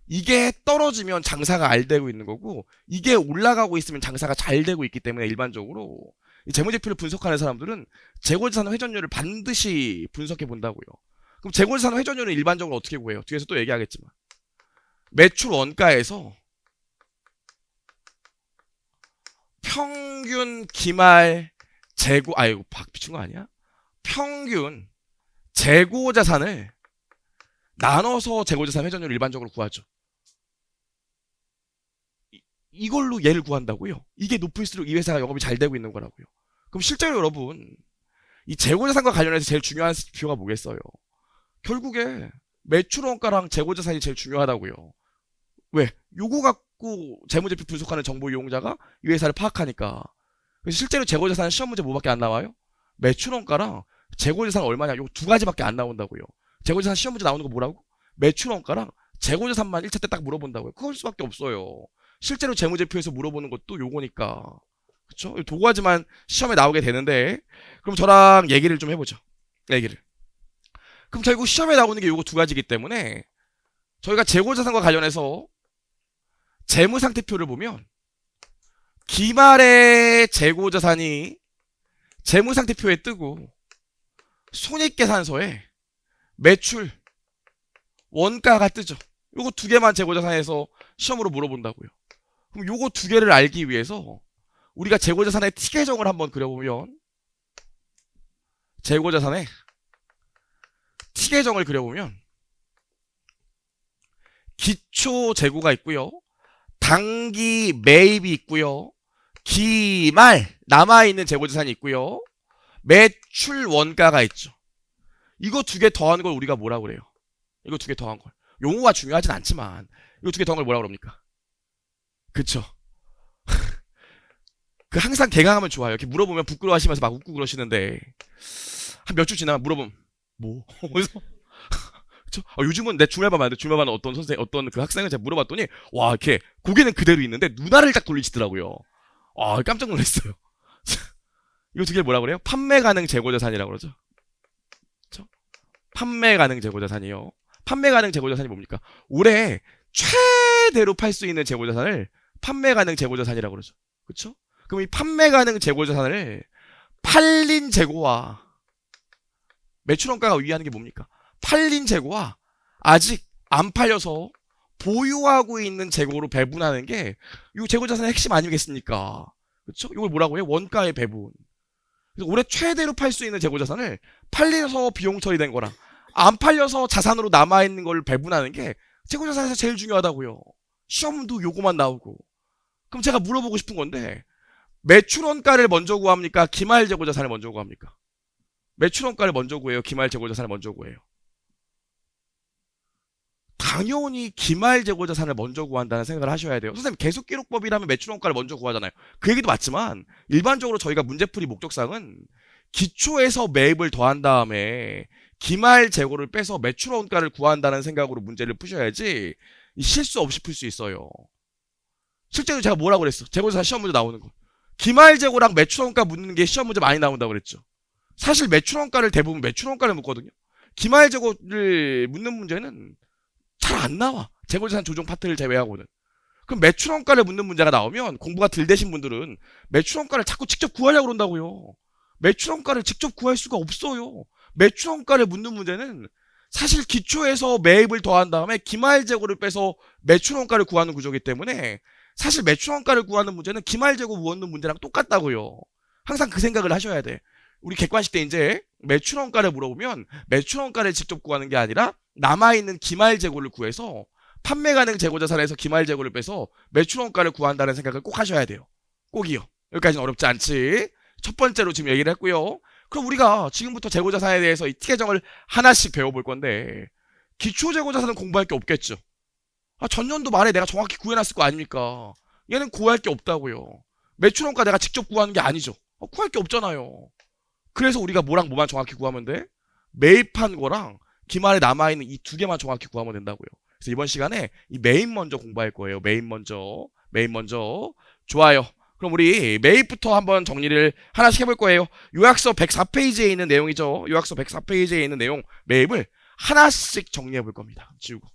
A: 이게 떨어지면 장사가 안 되고 있는 거고, 이게 올라가고 있으면 장사가 잘 되고 있기 때문에 일반적으로 이 재무제표를 분석하는 사람들은 재고자산 회전율을 반드시 분석해 본다고요. 그럼 재고자산 회전율은 일반적으로 어떻게 구해요? 뒤에서 또 얘기하겠지만 매출 원가에서 평균 기말 재고, 이거 박 비춘 거 아니야? 평균 재고자산을 나눠서 재고자산 회전율을 일반적으로 구하죠. 이걸로 얘를 구한다고요. 이게 높을수록 이 회사가 영업이 잘 되고 있는 거라고요. 그럼 실제로 여러분, 이 재고자산과 관련해서 제일 중요한 지표가 뭐겠어요? 결국에 매출 원가랑 재고자산이 제일 중요하다고요. 왜? 요거 갖고 재무제표 분석하는 정보 이용자가 이 회사를 파악하니까. 그래서 실제로 재고자산 시험 문제 뭐밖에 안 나와요? 매출 원가랑 재고자산 얼마냐? 요 두 가지밖에 안 나온다고요. 재고자산 시험 문제 나오는 거 뭐라고? 매출 원가랑 재고자산만 1차 때 딱 물어본다고요. 그럴 수밖에 없어요. 실제로 재무제표에서 물어보는 것도 요거니까. 그쵸? 두 가지만 시험에 나오게 되는데, 그럼 저랑 얘기를 좀 해보죠. 얘기를. 그럼 결국 시험에 나오는 게 요거 두 가지이기 때문에 저희가 재고자산과 관련해서 재무상태표를 보면 기말의 재고자산이 재무상태표에 뜨고 손익계산서에 매출, 원가가 뜨죠. 요거 두 개만 재고자산에서 시험으로 물어본다고요. 그럼 요거 두 개를 알기 위해서 우리가 재고자산의 T계정을 한번 그려보면 재고자산의 T계정을 그려보면 기초 재고가 있고요. 당기 매입이 있고요. 기말 남아있는 재고자산이 있고요. 매출 원가가 있죠. 이거 두 개 더한 걸 우리가 뭐라고 그래요? 이거 두 개 더한 걸. 용어가 중요하진 않지만 이거 두 개 더한 걸 뭐라고 그럽니까? 그쵸? 그 항상 개강하면 좋아요. 이렇게 물어보면 부끄러워하시면서 막 웃고 그러시는데 한 몇 주 지나면 물어보면 뭐? 그래서 요즘은 내 중알바만 하는데 중알바는 어떤 선생 어떤 그 학생을 제가 물어봤더니 와 이렇게 고개는 그대로 있는데 눈알을 딱 돌리시더라고요. 아 깜짝 놀랐어요. 이거 두 개 뭐라 그래요? 판매 가능 재고자산이라고 그러죠. 그렇죠? 판매 가능 재고자산이요. 판매 가능 재고자산이 뭡니까? 올해 최대로 팔 수 있는 재고자산을 판매 가능 재고자산이라고 그러죠. 그렇죠? 그럼 이 판매 가능 재고자산을 팔린 재고와 매출원가가 위하는 게 뭡니까? 팔린 재고와 아직 안 팔려서 보유하고 있는 재고로 배분하는 게 이 재고자산의 핵심 아니겠습니까? 그렇죠? 이걸 뭐라고 해요? 원가의 배분. 그래서 올해 최대로 팔 수 있는 재고자산을 팔려서 비용 처리된 거랑 안 팔려서 자산으로 남아있는 걸 배분하는 게 재고자산에서 제일 중요하다고요. 시험도 요거만 나오고. 그럼 제가 물어보고 싶은 건데 매출원가를 먼저 구합니까? 기말 재고자산을 먼저 구합니까? 매출원가를 먼저 구해요? 기말 재고자산을 먼저 구해요? 당연히 기말 재고자산을 먼저 구한다는 생각을 하셔야 돼요. 선생님 계속기록법이라면 매출원가를 먼저 구하잖아요. 그 얘기도 맞지만 일반적으로 저희가 문제풀이 목적상은 기초에서 매입을 더한 다음에 기말 재고를 빼서 매출원가를 구한다는 생각으로 문제를 푸셔야지 실수 없이 풀 수 있어요. 실제로 제가 뭐라고 그랬어? 재고자산 시험 문제 나오는 거. 기말 재고랑 매출원가 묻는 게 시험 문제 많이 나온다고 그랬죠. 사실 매출원가를 대부분 매출원가를 묻거든요. 기말 재고를 묻는 문제는 잘 안 나와. 재고자산 조정 파트를 제외하고는. 그럼 매출원가를 묻는 문제가 나오면 공부가 덜 되신 분들은 매출원가를 자꾸 직접 구하려고 그런다고요. 매출원가를 직접 구할 수가 없어요. 매출원가를 묻는 문제는 사실 기초에서 매입을 더한 다음에 기말 재고를 빼서 매출원가를 구하는 구조이기 때문에 사실 매출원가를 구하는 문제는 기말 재고 묻는 문제랑 똑같다고요. 항상 그 생각을 하셔야 돼. 우리 객관식 때 이제 매출원가를 물어보면 매출원가를 직접 구하는 게 아니라 남아있는 기말 재고를 구해서 판매 가능 재고자산에서 기말 재고를 빼서 매출원가를 구한다는 생각을 꼭 하셔야 돼요. 꼭이요. 여기까지는 어렵지 않지. 첫 번째로 지금 얘기를 했고요. 그럼 우리가 지금부터 재고자산에 대해서 이 T계정을 하나씩 배워볼 건데 기초 재고자산은 공부할 게 없겠죠. 전년도 말에 내가 정확히 구해놨을 거 아닙니까? 얘는 구할 게 없다고요. 매출원가 내가 직접 구하는 게 아니죠. 구할 게 없잖아요. 그래서 우리가 뭐랑 뭐만 정확히 구하면 돼? 매입한 거랑 기말에 남아있는 이 두 개만 정확히 구하면 된다고요. 그래서 이번 시간에 이 매입 먼저 공부할 거예요. 매입 먼저. 좋아요. 그럼 우리 매입부터 한번 정리를 하나씩 해볼 거예요. 요약서 104페이지에 있는 내용이죠. 요약서 104페이지에 있는 내용 매입을 하나씩 정리해 볼 겁니다. 지우고.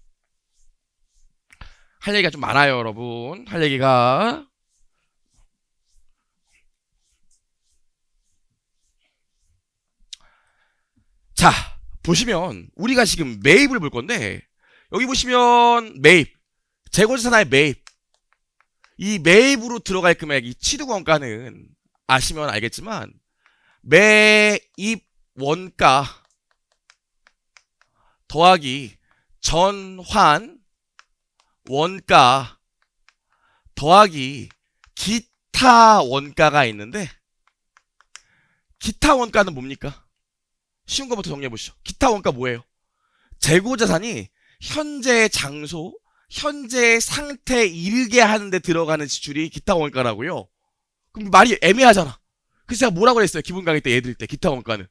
A: 할 얘기가 좀 많아요, 여러분. 할 얘기가. 자, 보시면 우리가 지금 매입을 볼 건데 여기 보시면 매입, 재고자산의 매입. 이 매입으로 들어갈 금액, 이 취득원가는 아시면 알겠지만 매입 원가 더하기 전환 원가 더하기 기타 원가가 있는데 기타 원가는 뭡니까? 쉬운 것부터 정리해보시죠. 기타 원가 뭐예요? 재고자산이 현재 장소, 현재 상태에 이르게 하는데 들어가는 지출이 기타 원가라고요. 그럼 말이 애매하잖아. 그래서 제가 뭐라고 그랬어요? 기본 강의 때 애들 때 기타 원가는.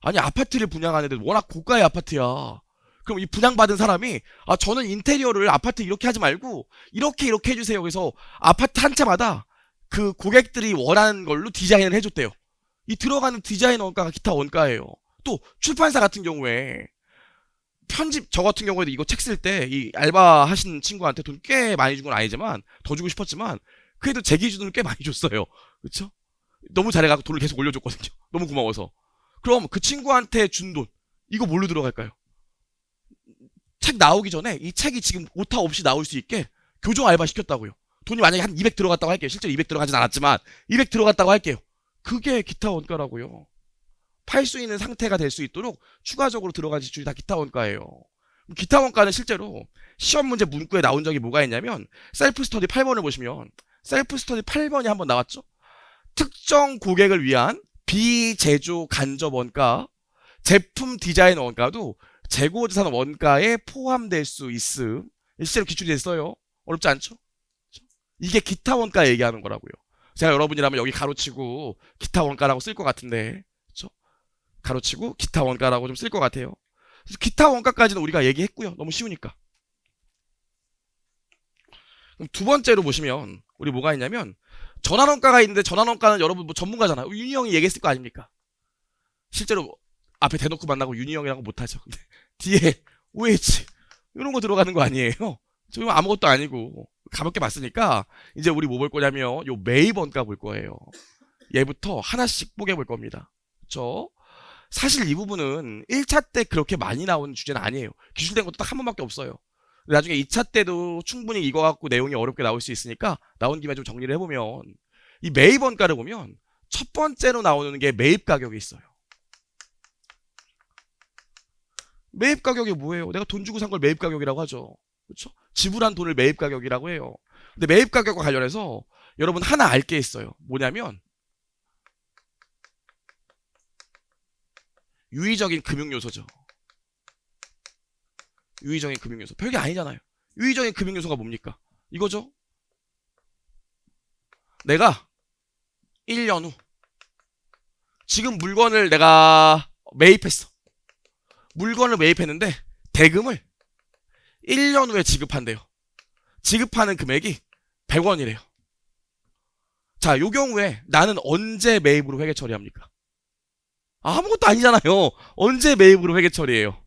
A: 아니 아파트를 분양하는데 워낙 고가의 아파트야. 그럼 이 분양받은 사람이 저는 인테리어를 아파트 이렇게 하지 말고 이렇게 해주세요. 그래서 아파트 한 채마다 그 고객들이 원하는 걸로 디자인을 해줬대요. 이 들어가는 디자인 원가가 기타 원가예요. 또 출판사 같은 경우에 편집 저 같은 경우에도 이거 책 쓸 때 이 알바 하신 친구한테 돈 꽤 많이 준 건 아니지만 더 주고 싶었지만 그래도 제 기준으로 꽤 많이 줬어요. 그쵸? 너무 잘해가지고 돈을 계속 올려줬거든요. 너무 고마워서. 그럼 그 친구한테 준 돈 이거 뭘로 들어갈까요? 책 나오기 전에 이 책이 지금 오타 없이 나올 수 있게 교정 알바 시켰다고요. 돈이 만약에 한 200 들어갔다고 할게요. 실제로 200 들어가진 않았지만 200 들어갔다고 할게요. 그게 기타 원가라고요. 팔 수 있는 상태가 될 수 있도록 추가적으로 들어간 지출이 다 기타 원가예요. 기타 원가는 실제로 시험 문제 문구에 나온 적이 뭐가 있냐면 셀프 스터디 8번을 보시면 셀프 스터디 8번이 한번 나왔죠. 특정 고객을 위한 비제조 간접 원가, 제품 디자인 원가도 재고자산 원가에 포함될 수 있음. 실제로 기출이 됐어요. 어렵지 않죠? 이게 기타 원가 얘기하는 거라고요. 제가 여러분이라면 여기 가로치고 기타 원가라고 쓸 것 같은데, 그렇죠? 가로치고 기타 원가라고 좀 쓸 것 같아요. 그래서 기타 원가까지는 우리가 얘기했고요. 너무 쉬우니까. 그럼 두 번째로 보시면 우리 뭐가 있냐면 전환원가가 있는데 전환원가는 여러분 뭐 전문가잖아요. 윤희 형이 얘기했을 거 아닙니까? 실제로 앞에 대놓고 만나고 윤희 형이라고 못하죠. 근데 뒤에 OH 이런 거 들어가는 거 아니에요? 지금 아무것도 아니고 가볍게 봤으니까 이제 우리 뭐 볼 거냐면 요 매입 원가 볼 거예요. 얘부터 하나씩 뽀개 볼 겁니다. 그쵸? 사실 이 부분은 1차 때 그렇게 많이 나오는 주제는 아니에요. 기술된 것도 딱 한 번밖에 없어요. 나중에 2차 때도 충분히 이거 갖고 내용이 어렵게 나올 수 있으니까 나온 김에 좀 정리를 해보면 이 매입 원가를 보면 첫 번째로 나오는 게 매입 가격이 있어요. 매입 가격이 뭐예요? 내가 돈 주고 산 걸 매입 가격이라고 하죠. 그렇죠? 지불한 돈을 매입 가격이라고 해요. 근데 매입 가격과 관련해서 여러분 하나 알 게 있어요. 뭐냐면 유의적인 금융 요소죠. 유의적인 금융 요소. 별게 아니잖아요. 유의적인 금융 요소가 뭡니까? 이거죠. 내가 1년 후 지금 물건을 내가 매입했어. 물건을 매입했는데 대금을 1년 후에 지급한대요. 지급하는 금액이 100원이래요. 자, 요 경우에 나는 언제 매입으로 회계 처리합니까? 아무것도 아니잖아요. 언제 매입으로 회계 처리해요?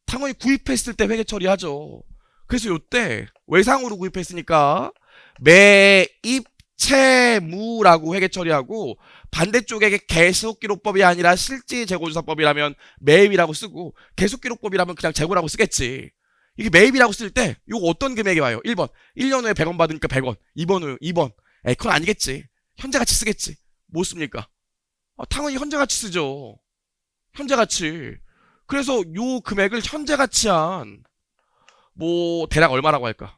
A: 당연히 구입했을 때 회계 처리하죠. 그래서 요때 외상으로 구입했으니까 매입 채무라고 회계 처리하고 반대쪽에 계속기록법이 아니라 실질재고조사법이라면 매입이라고 쓰고 계속기록법이라면 그냥 재고라고 쓰겠지. 이게 매입이라고 쓸 때 요거 어떤 금액이 와요? 1번 1년 후에 100원 받으니까 100원 2번 후 2번 에이 그건 아니겠지. 현재가치 쓰겠지. 뭐 씁니까? 당연히 현재가치 쓰죠. 현재가치. 그래서 요 금액을 현재가치한 뭐 대략 얼마라고 할까?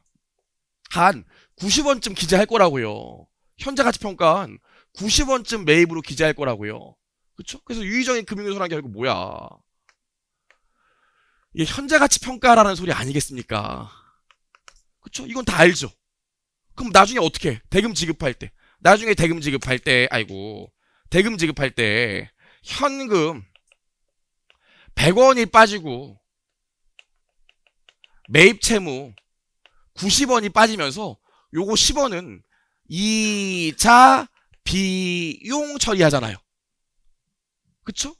A: 한 90원쯤 기재할 거라고요. 현재가치 평가한 90원쯤 매입으로 기재할 거라고요. 그쵸? 그래서 유의적인 금융요소라는 게 결국 뭐야? 이게 현재가치 평가라는 소리 아니겠습니까? 그쵸? 이건 다 알죠? 그럼 나중에 어떻게 해? 대금 지급할 때. 나중에 대금 지급할 때, 아이고. 대금 지급할 때, 현금 100원이 빠지고, 매입 채무 90원이 빠지면서, 요거 10원은 이자 비용 처리하잖아요. 그쵸?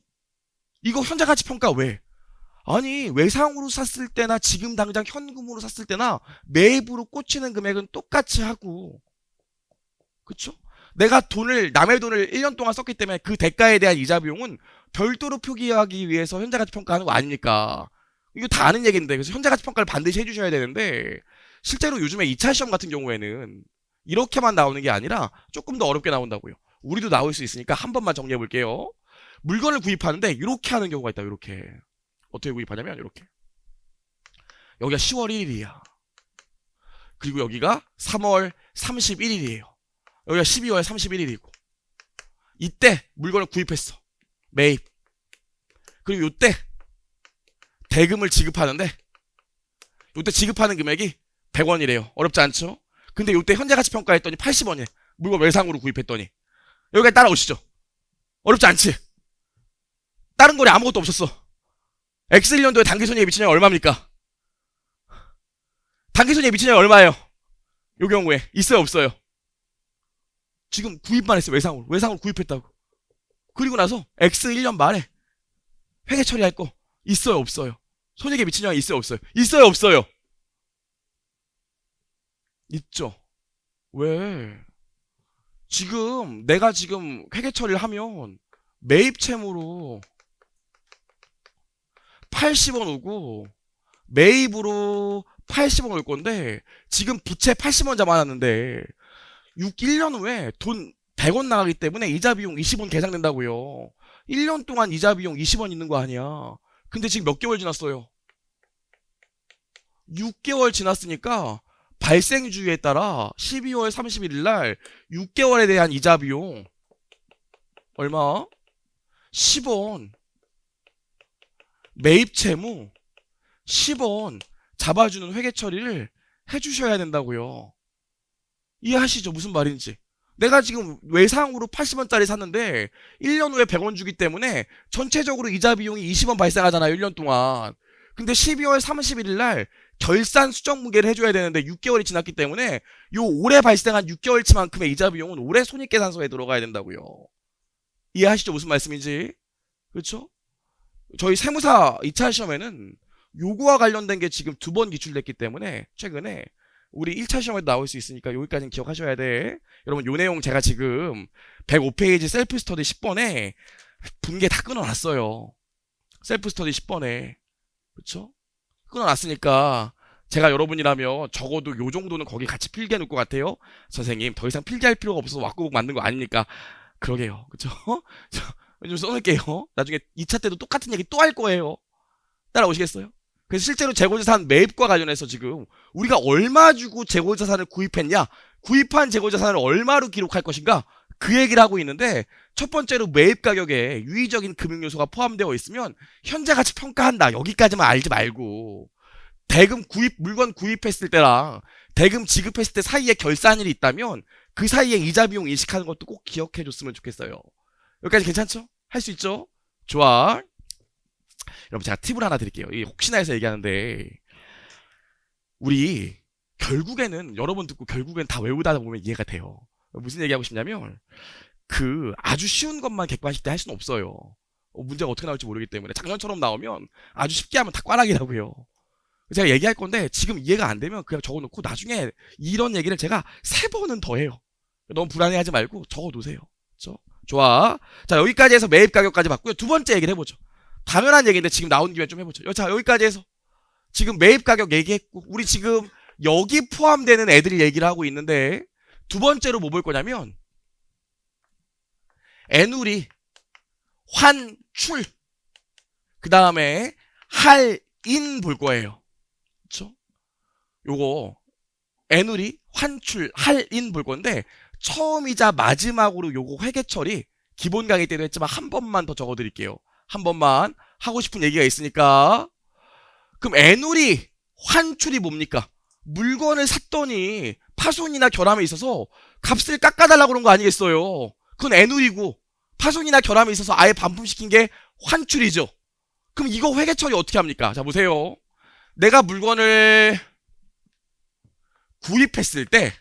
A: 이거 현재가치 평가 왜? 아니 외상으로 샀을 때나 지금 당장 현금으로 샀을 때나 매입으로 꽂히는 금액은 똑같이 하고 그쵸? 내가 돈을 남의 돈을 1년 동안 썼기 때문에 그 대가에 대한 이자 비용은 별도로 표기하기 위해서 현재가치 평가하는 거 아닙니까? 이거 다 아는 얘기인데 그래서 현재가치 평가를 반드시 해주셔야 되는데 실제로 요즘에 2차 시험 같은 경우에는 이렇게만 나오는 게 아니라 조금 더 어렵게 나온다고요. 우리도 나올 수 있으니까 한 번만 정리해 볼게요. 물건을 구입하는데 이렇게 하는 경우가 있다. 이렇게 어떻게 구입하냐면 이렇게 여기가 10월 1일이야. 그리고 여기가 3월 31일이에요. 여기가 12월 31일이고 이때 물건을 구입했어. 매입. 그리고 이때 대금을 지급하는데 이때 지급하는 금액이 100원이래요. 어렵지 않죠? 근데 이때 현재가치 평가했더니 80원이래. 물건 외상으로 구입했더니 여기까지 따라오시죠. 어렵지 않지? 다른 거래 아무것도 없었어. X1년도에 단기손익의 미치냐가 얼마입니까? 단기손익의 미치냐가 얼마예요? 요 경우에 있어요 없어요? 지금 구입만 했어요. 외상으로 구입했다고. 그리고 나서 X 1년 말에 회계 처리할 거 있어요, 없어요? 손익에 미친 영향 있어요, 없어요? 있어요, 없어요? 있죠. 왜? 지금 내가 지금 회계 처리를 하면 매입 채무로 80원 오고 매입으로 80원 올 건데 지금 부채 80원 잡아놨는데 1년 후에 돈 100원 나가기 때문에 이자 비용 20원 계산된다고요. 1년 동안 이자 비용 20원 있는 거 아니야. 근데 지금 몇 개월 지났어요? 6개월 지났으니까 발생 주기에 따라 12월 31일 날 6개월에 대한 이자 비용 얼마? 10원. 매입 채무 10원 잡아주는 회계 처리를 해주셔야 된다고요. 이해하시죠? 무슨 말인지. 내가 지금 외상으로 80원짜리 샀는데 1년 후에 100원 주기 때문에 전체적으로 이자 비용이 20원 발생하잖아요. 1년 동안. 근데 12월 31일 날 결산 수정 무게를 해줘야 되는데 6개월이 지났기 때문에 요 올해 발생한 6개월치만큼의 이자 비용은 올해 손익계산서에 들어가야 된다고요. 이해하시죠? 무슨 말씀인지. 그렇죠? 저희 세무사 2차 시험에는 요거와 관련된 게 지금 2번 기출됐기 때문에 최근에 우리 1차 시험에도 나올 수 있으니까 여기까지는 기억하셔야 돼. 여러분 요 내용 제가 지금 105페이지 셀프 스터디 10번에 분개 다 끊어놨어요. 셀프 스터디 10번에. 그쵸? 끊어놨으니까 제가 여러분이라면 적어도 요 정도는 거기 같이 필기해 놓을 것 같아요. 선생님 더 이상 필기할 필요가 없어서 왁구북 만든 거 아니니까. 그러게요. 그쵸? 좀 써놓을게요. 나중에 2차 때도 똑같은 얘기 또 할 거예요. 따라오시겠어요? 그래서 실제로 재고자산 매입과 관련해서 지금 우리가 얼마 주고 재고자산을 구입했냐, 구입한 재고자산을 얼마로 기록할 것인가, 그 얘기를 하고 있는데, 첫 번째로 매입 가격에 유의적인 금융요소가 포함되어 있으면 현재 가치 평가한다. 여기까지만 알지 말고 대금 구입, 물건 구입했을 때랑 대금 지급했을 때 사이에 결산일이 있다면 그 사이에 이자 비용 인식하는 것도 꼭 기억해 줬으면 좋겠어요. 여기까지 괜찮죠? 할 수 있죠? 좋아. 여러분 제가 팁을 하나 드릴게요. 혹시나 해서 얘기하는데 우리 결국에는 여러분 듣고 결국엔 다 외우다 보면 이해가 돼요. 무슨 얘기하고 싶냐면 그 아주 쉬운 것만 객관식 때 할 수는 없어요. 문제가 어떻게 나올지 모르기 때문에 작년처럼 나오면 아주 쉽게 하면 다 꽈락이라고요. 제가 얘기할 건데 지금 이해가 안 되면 그냥 적어놓고 나중에 이런 얘기를 제가 3번은 더 해요. 너무 불안해하지 말고 적어놓으세요. 그렇죠? 좋아. 자 여기까지 해서 매입 가격까지 봤고요. 두 번째 얘기를 해보죠. 당연한 얘기인데 지금 나온 김에 좀 해보죠. 자 여기까지 해서 지금 매입 가격 얘기했고 우리 지금 여기 포함되는 애들이 얘기를 하고 있는데 두 번째로 뭐 볼 거냐면 애누리, 환출, 그 다음에 할인 볼 거예요. 그쵸? 요거 애누리, 환출, 할인 볼 건데 처음이자 마지막으로 요거 회계처리 기본 강의 때도 했지만 한 번만 더 적어드릴게요. 한 번만 하고 싶은 얘기가 있으니까. 그럼 애누리, 환출이 뭡니까? 물건을 샀더니 파손이나 결함이 있어서 값을 깎아달라고 그런 거 아니겠어요? 그건 애누리고 파손이나 결함이 있어서 아예 반품시킨 게 환출이죠. 그럼 이거 회계처리 어떻게 합니까? 자 보세요. 내가 물건을 구입했을 때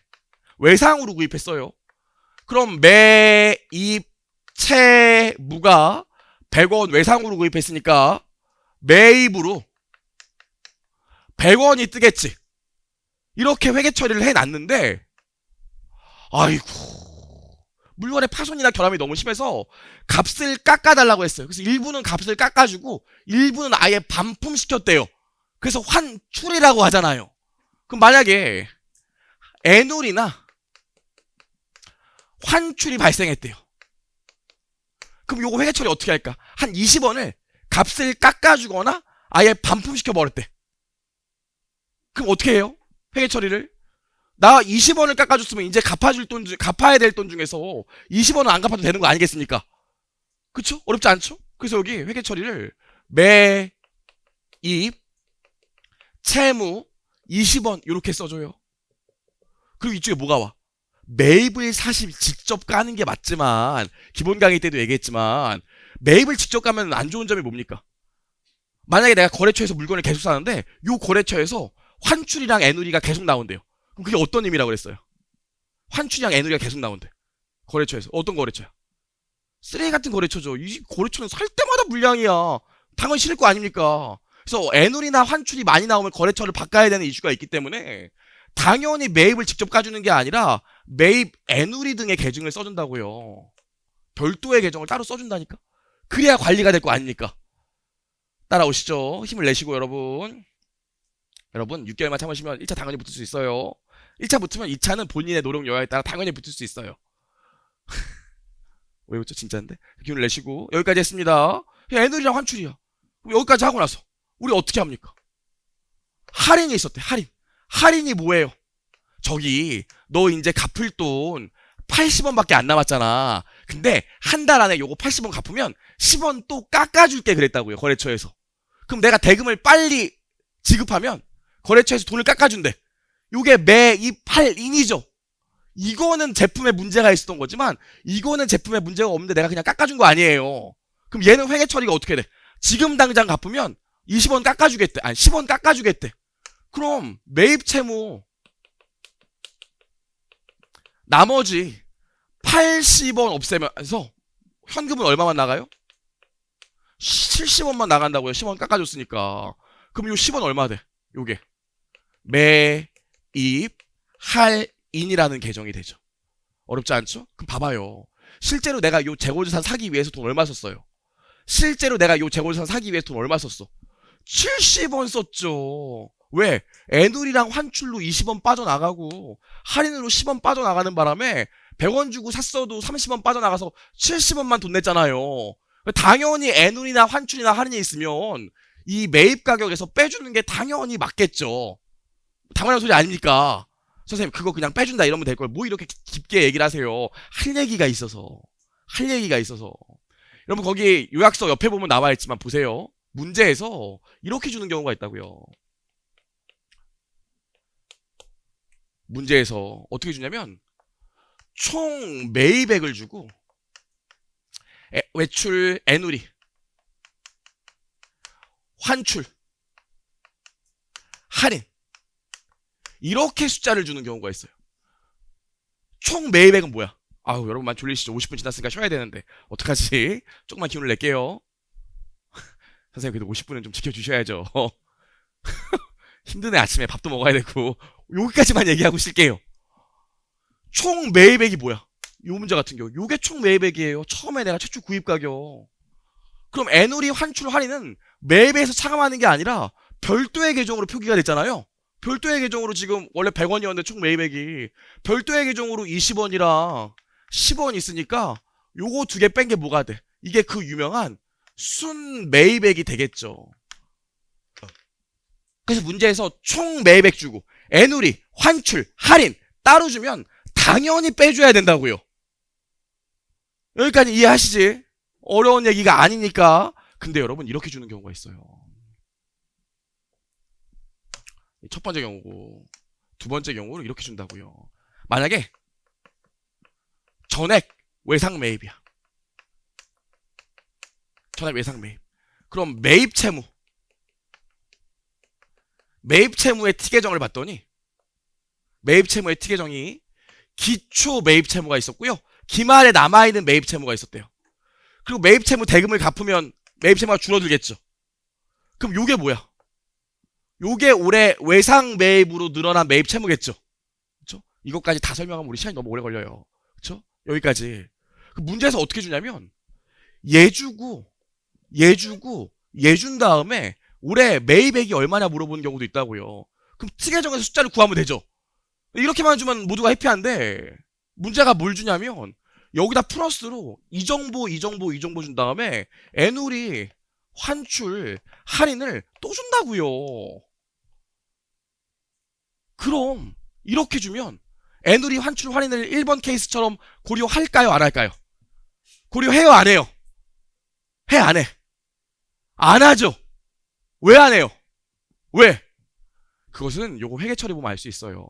A: 외상으로 구입했어요. 그럼 매입 채무가 100원 외상으로 구입했으니까 매입으로 100원이 뜨겠지. 이렇게 회계 처리를 해놨는데 아이고 물건의 파손이나 결함이 너무 심해서 값을 깎아달라고 했어요. 그래서 일부는 값을 깎아주고 일부는 아예 반품시켰대요. 그래서 환출이라고 하잖아요. 그럼 만약에 애누리나 환출이 발생했대요. 그럼 요거 회계 처리 어떻게 할까? 한 20원을 값을 깎아주거나 아예 반품시켜버렸대. 그럼 어떻게 해요? 회계 처리를? 나 20원을 깎아줬으면 이제 갚아야 될 돈 중에서 20원은 안 갚아도 되는 거 아니겠습니까? 그쵸? 어렵지 않죠? 그래서 여기 회계 처리를 매입, 채무, 20원 이렇게 써줘요. 그리고 이쪽에 뭐가 와? 매입을 사실 직접 까는 게 맞지만 기본 강의 때도 얘기했지만 매입을 직접 까면 안 좋은 점이 뭡니까? 만약에 내가 거래처에서 물건을 계속 사는데 요 거래처에서 환출이랑 애누리가 계속 나온대요. 그럼 그게 어떤 의미라고 그랬어요? 환출이랑 애누리가 계속 나온대. 거래처에서. 어떤 거래처야? 쓰레기 같은 거래처죠. 이 거래처는 살 때마다 물량이야. 당연히 실을 거 아닙니까? 그래서 애누리나 환출이 많이 나오면 거래처를 바꿔야 되는 이슈가 있기 때문에 당연히 매입을 직접 까주는 게 아니라 매입 애누리 등의 계정을 써준다고요. 별도의 계정을 따로 써준다니까? 그래야 관리가 될 거 아닙니까? 따라오시죠. 힘을 내시고 여러분 6개월만 참으시면 1차 당연히 붙을 수 있어요. 1차 붙으면 2차는 본인의 노력 여하에 따라 당연히 붙을 수 있어요. 왜 웃죠? 진짜인데? 기운을 내시고 여기까지 했습니다. 애누리랑 환출이야. 그럼 여기까지 하고 나서 우리 어떻게 합니까? 할인이 있었대. 할인이 뭐예요? 저기 너 이제 갚을 돈 80원밖에 안 남았잖아. 근데 한 달 안에 요거 80원 갚으면 10원 또 깎아줄게 그랬다고요. 거래처에서. 그럼 내가 대금을 빨리 지급하면 거래처에서 돈을 깎아준대. 요게 매입 할인이죠. 이거는 제품에 문제가 있었던 거지만 이거는 제품에 문제가 없는데 내가 그냥 깎아준 거 아니에요. 그럼 얘는 회계 처리가 어떻게 돼? 지금 당장 갚으면 20원 깎아주겠대. 아니 10원 깎아주겠대. 그럼 매입 채무 나머지 80원 없애면서 현금은 얼마만 나가요? 70원만 나간다고요. 10원 깎아줬으니까. 그럼 요 10원 얼마 돼? 요게 매입 할인이라는 계정이 되죠. 어렵지 않죠? 그럼 봐봐요. 실제로 내가 요 재고자산 사기 위해서 돈 얼마 썼어요? 실제로 내가 요 재고자산 사기 위해서 돈 얼마 썼어? 70원 썼죠. 왜? 애누리랑 환출로 20원 빠져나가고 할인으로 10원 빠져나가는 바람에 100원 주고 샀어도 30원 빠져나가서 70원만 돈 냈잖아요. 당연히 애누리나 환출이나 할인이 있으면 이 매입 가격에서 빼주는 게 당연히 맞겠죠. 당연한 소리 아닙니까? 선생님 그거 그냥 빼준다 이러면 될 걸 뭐 이렇게 깊게 얘기를 하세요. 할 얘기가 있어서. 여러분 거기 요약서 옆에 보면 나와 있지만 보세요. 문제에서 이렇게 주는 경우가 있다고요. 문제에서 어떻게 주냐면 총 매입액을 주고 외출, 애누리, 환출, 할인 이렇게 숫자를 주는 경우가 있어요. 총 매입액은 뭐야? 아우 여러분만 졸리시죠? 50분 지났으니까 쉬어야 되는데 어떡하지? 조금만 기운을 낼게요. 선생님 그래도 50분은 좀 지켜주셔야죠. 힘드네. 아침에 밥도 먹어야 되고. 여기까지만 얘기하고 쉴게요. 총 매입액이 뭐야? 요 문제 같은 경우 요게 총 매입액이에요. 처음에 내가 최초 구입 가격. 그럼 애누리 환출 할인은 매입에서 차감하는 게 아니라 별도의 계정으로 표기가 됐잖아요. 별도의 계정으로 지금 원래 100원이었는데 총 매입액이 별도의 계정으로 20원이랑 10원 있으니까 요거 두 개 뺀 게 뭐가 돼? 이게 그 유명한 순 매입액이 되겠죠. 그래서 문제에서 총 매입액 주고 애누리, 환출, 할인 따로 주면 당연히 빼줘야 된다고요. 여기까지 이해하시지? 어려운 얘기가 아니니까. 근데 여러분 이렇게 주는 경우가 있어요. 첫 번째 경우고 두 번째 경우로 이렇게 준다고요. 만약에 전액 외상 매입이야. 전액 외상 매입. 그럼 매입 채무의 T 계정을 봤더니 매입 채무의 T 계정이 기초 매입 채무가 있었고요. 기말에 남아있는 매입 채무가 있었대요. 그리고 매입 채무 대금을 갚으면 매입 채무가 줄어들겠죠. 그럼 요게 뭐야? 요게 올해 외상 매입으로 늘어난 매입 채무겠죠. 그렇죠? 이것까지 다 설명하면 우리 시간이 너무 오래 걸려요. 그렇죠? 여기까지. 그 문제에서 어떻게 주냐면 얘 주고 얘 준 다음에 올해 매입액이 얼마냐 물어보는 경우도 있다고요. 그럼 T 계정에서 숫자를 구하면 되죠. 이렇게만 주면 모두가 해피한데 문제가 뭘 주냐면 여기다 플러스로 이 정보 준 다음에 애누리, 환출, 할인을 또 준다고요. 그럼 이렇게 주면 애누리, 환출, 할인을 1번 케이스처럼 고려할까요? 안 할까요? 고려해요? 안 해요? 해? 안 해? 안 하죠? 왜 안 해요? 왜? 그것은 요거 회계 처리 보면 알 수 있어요.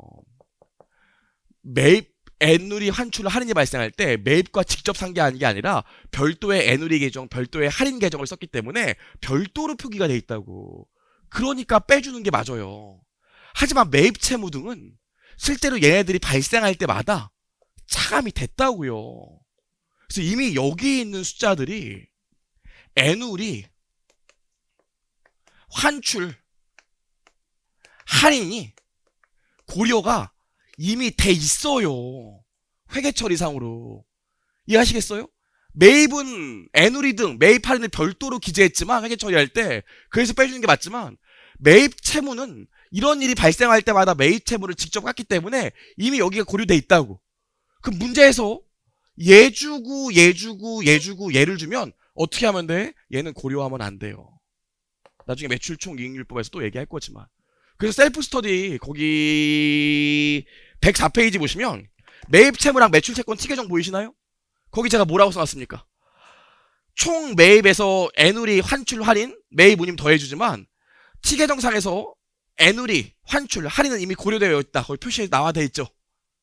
A: 매입, 애누리, 환출, 할인이 발생할 때 매입과 직접 산 게 아니라 별도의 애누리 계정, 별도의 할인 계정을 썼기 때문에 별도로 표기가 돼 있다고. 그러니까 빼주는 게 맞아요. 하지만 매입 채무 등은 실제로 얘네들이 발생할 때마다 차감이 됐다고요. 그래서 이미 여기 있는 숫자들이 애누리, 환출, 할인이 고려가 이미 돼 있어요. 회계처리상으로. 이해하시겠어요? 매입은 애누리 등 매입 할인을 별도로 기재했지만 회계 처리할 때 그래서 빼주는 게 맞지만 매입 채무는 이런 일이 발생할 때마다 매입 채무를 직접 깠기 때문에 이미 여기가 고려돼 있다고. 그럼 문제에서 얘 주고 얘 주고 얘 주고 얘를 주면 어떻게 하면 돼? 얘는 고려하면 안 돼요. 나중에 매출총 이익률법에서 또 얘기할 거지만. 그래서 셀프 스터디 거기 104페이지 보시면 매입 채무랑 매출 채권 티계정 보이시나요? 거기 제가 뭐라고 써놨습니까? 총 매입에서 애누리, 환출, 할인, 매입 운임 더해주지만 티계정상에서 애누리, 환출, 할인은 이미 고려되어 있다. 거기 표시에 나와 돼 있죠.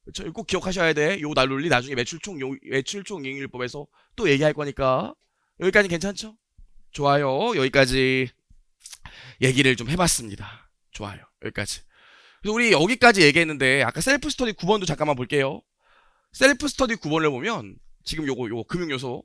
A: 그렇죠? 이거 꼭 기억하셔야 돼. 요 난론리 나중에 매출총 이익률법에서 또 얘기할 거니까. 여기까지 괜찮죠? 좋아요. 여기까지 얘기를 좀 해봤습니다. 좋아요. 여기까지. 그래서 우리 여기까지 얘기했는데 아까 셀프 스터디 9번도 잠깐만 볼게요. 셀프 스터디 9번을 보면 지금 요거 금융요소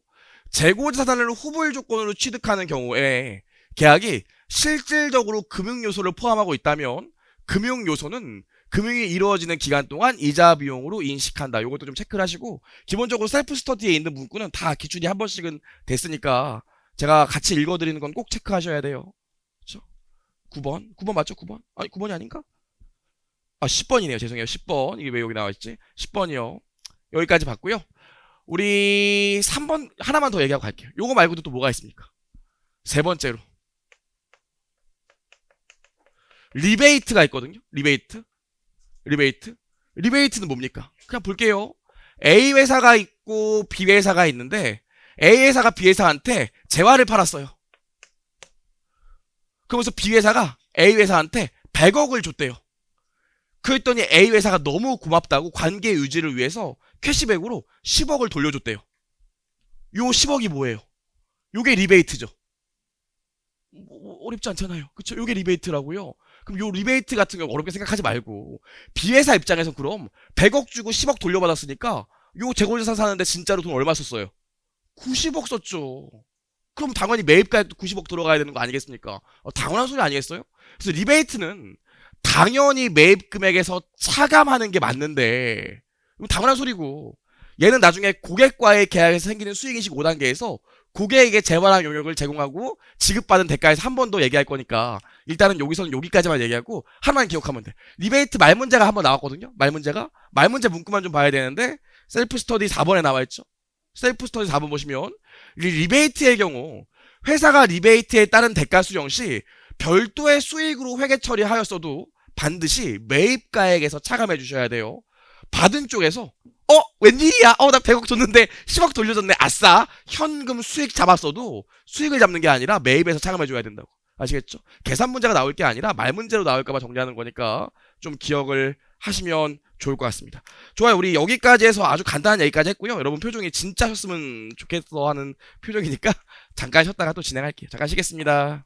A: 재고자산을 후불 조건으로 취득하는 경우에 계약이 실질적으로 금융요소를 포함하고 있다면 금융요소는 금융이 이루어지는 기간 동안 이자 비용으로 인식한다. 요것도 좀 체크를 하시고 기본적으로 셀프 스터디에 있는 문구는 다 기출이 한 번씩은 됐으니까 제가 같이 읽어드리는 건 꼭 체크하셔야 돼요. 그렇죠? 9번 맞죠? 9번? 아니 9번이 아닌가? 아 10번이네요. 죄송해요. 10번 이게 왜 여기 나와있지? 10번이요. 여기까지 봤고요. 우리 3번 하나만 더 얘기하고 갈게요. 요거 말고도 또 뭐가 있습니까? 세 번째로 리베이트가 있거든요. 리베이트는 뭡니까? 그냥 볼게요. A 회사가 있고 B 회사가 있는데 A 회사가 B 회사한테 재화를 팔았어요. 그러면서 B 회사가 A 회사한테 100억을 줬대요. 그랬더니 A 회사가 너무 고맙다고 관계 유지를 위해서 캐시백으로 10억을 돌려줬대요. 요 10억이 뭐예요? 요게 리베이트죠. 어렵지 않잖아요. 그쵸? 요게 리베이트라고요. 그럼 요 리베이트 같은 거 어렵게 생각하지 말고 B회사 입장에서 그럼 100억 주고 10억 돌려받았으니까 요 재고자산 사는데 진짜로 돈 얼마 썼어요? 90억 썼죠. 그럼 당연히 매입가액도 90억 들어가야 되는 거 아니겠습니까? 당연한 소리 아니겠어요? 그래서 리베이트는 당연히 매입 금액에서 차감하는 게 맞는데 당연한 소리고 얘는 나중에 고객과의 계약에서 생기는 수익인식 5단계에서 고객에게 재활용 영역을 제공하고 지급받은 대가에서 한 번 더 얘기할 거니까 일단은 여기서는 여기까지만 얘기하고 하나만 기억하면 돼. 리베이트 말문제가 한번 나왔거든요. 말문제 문구만 좀 봐야 되는데 셀프 스터디 4번에 나와있죠. 셀프 스터디 4번 보시면 리베이트의 경우 회사가 리베이트에 따른 대가 수령 시 별도의 수익으로 회계 처리하였어도 반드시 매입가액에서 차감해 주셔야 돼요. 받은 쪽에서 웬일이야? 나 100억 줬는데 10억 돌려줬네. 아싸. 현금 수익 잡았어도 수익을 잡는 게 아니라 매입에서 차감해 줘야 된다고. 아시겠죠? 계산 문제가 나올 게 아니라 말 문제로 나올까봐 정리하는 거니까 좀 기억을 하시면 좋을 것 같습니다. 좋아요. 우리 여기까지 해서 아주 간단한 얘기까지 했고요. 여러분 표정이 진짜 쉬었으면 좋겠어 하는 표정이니까 잠깐 쉬었다가 또 진행할게요. 잠깐 쉬겠습니다.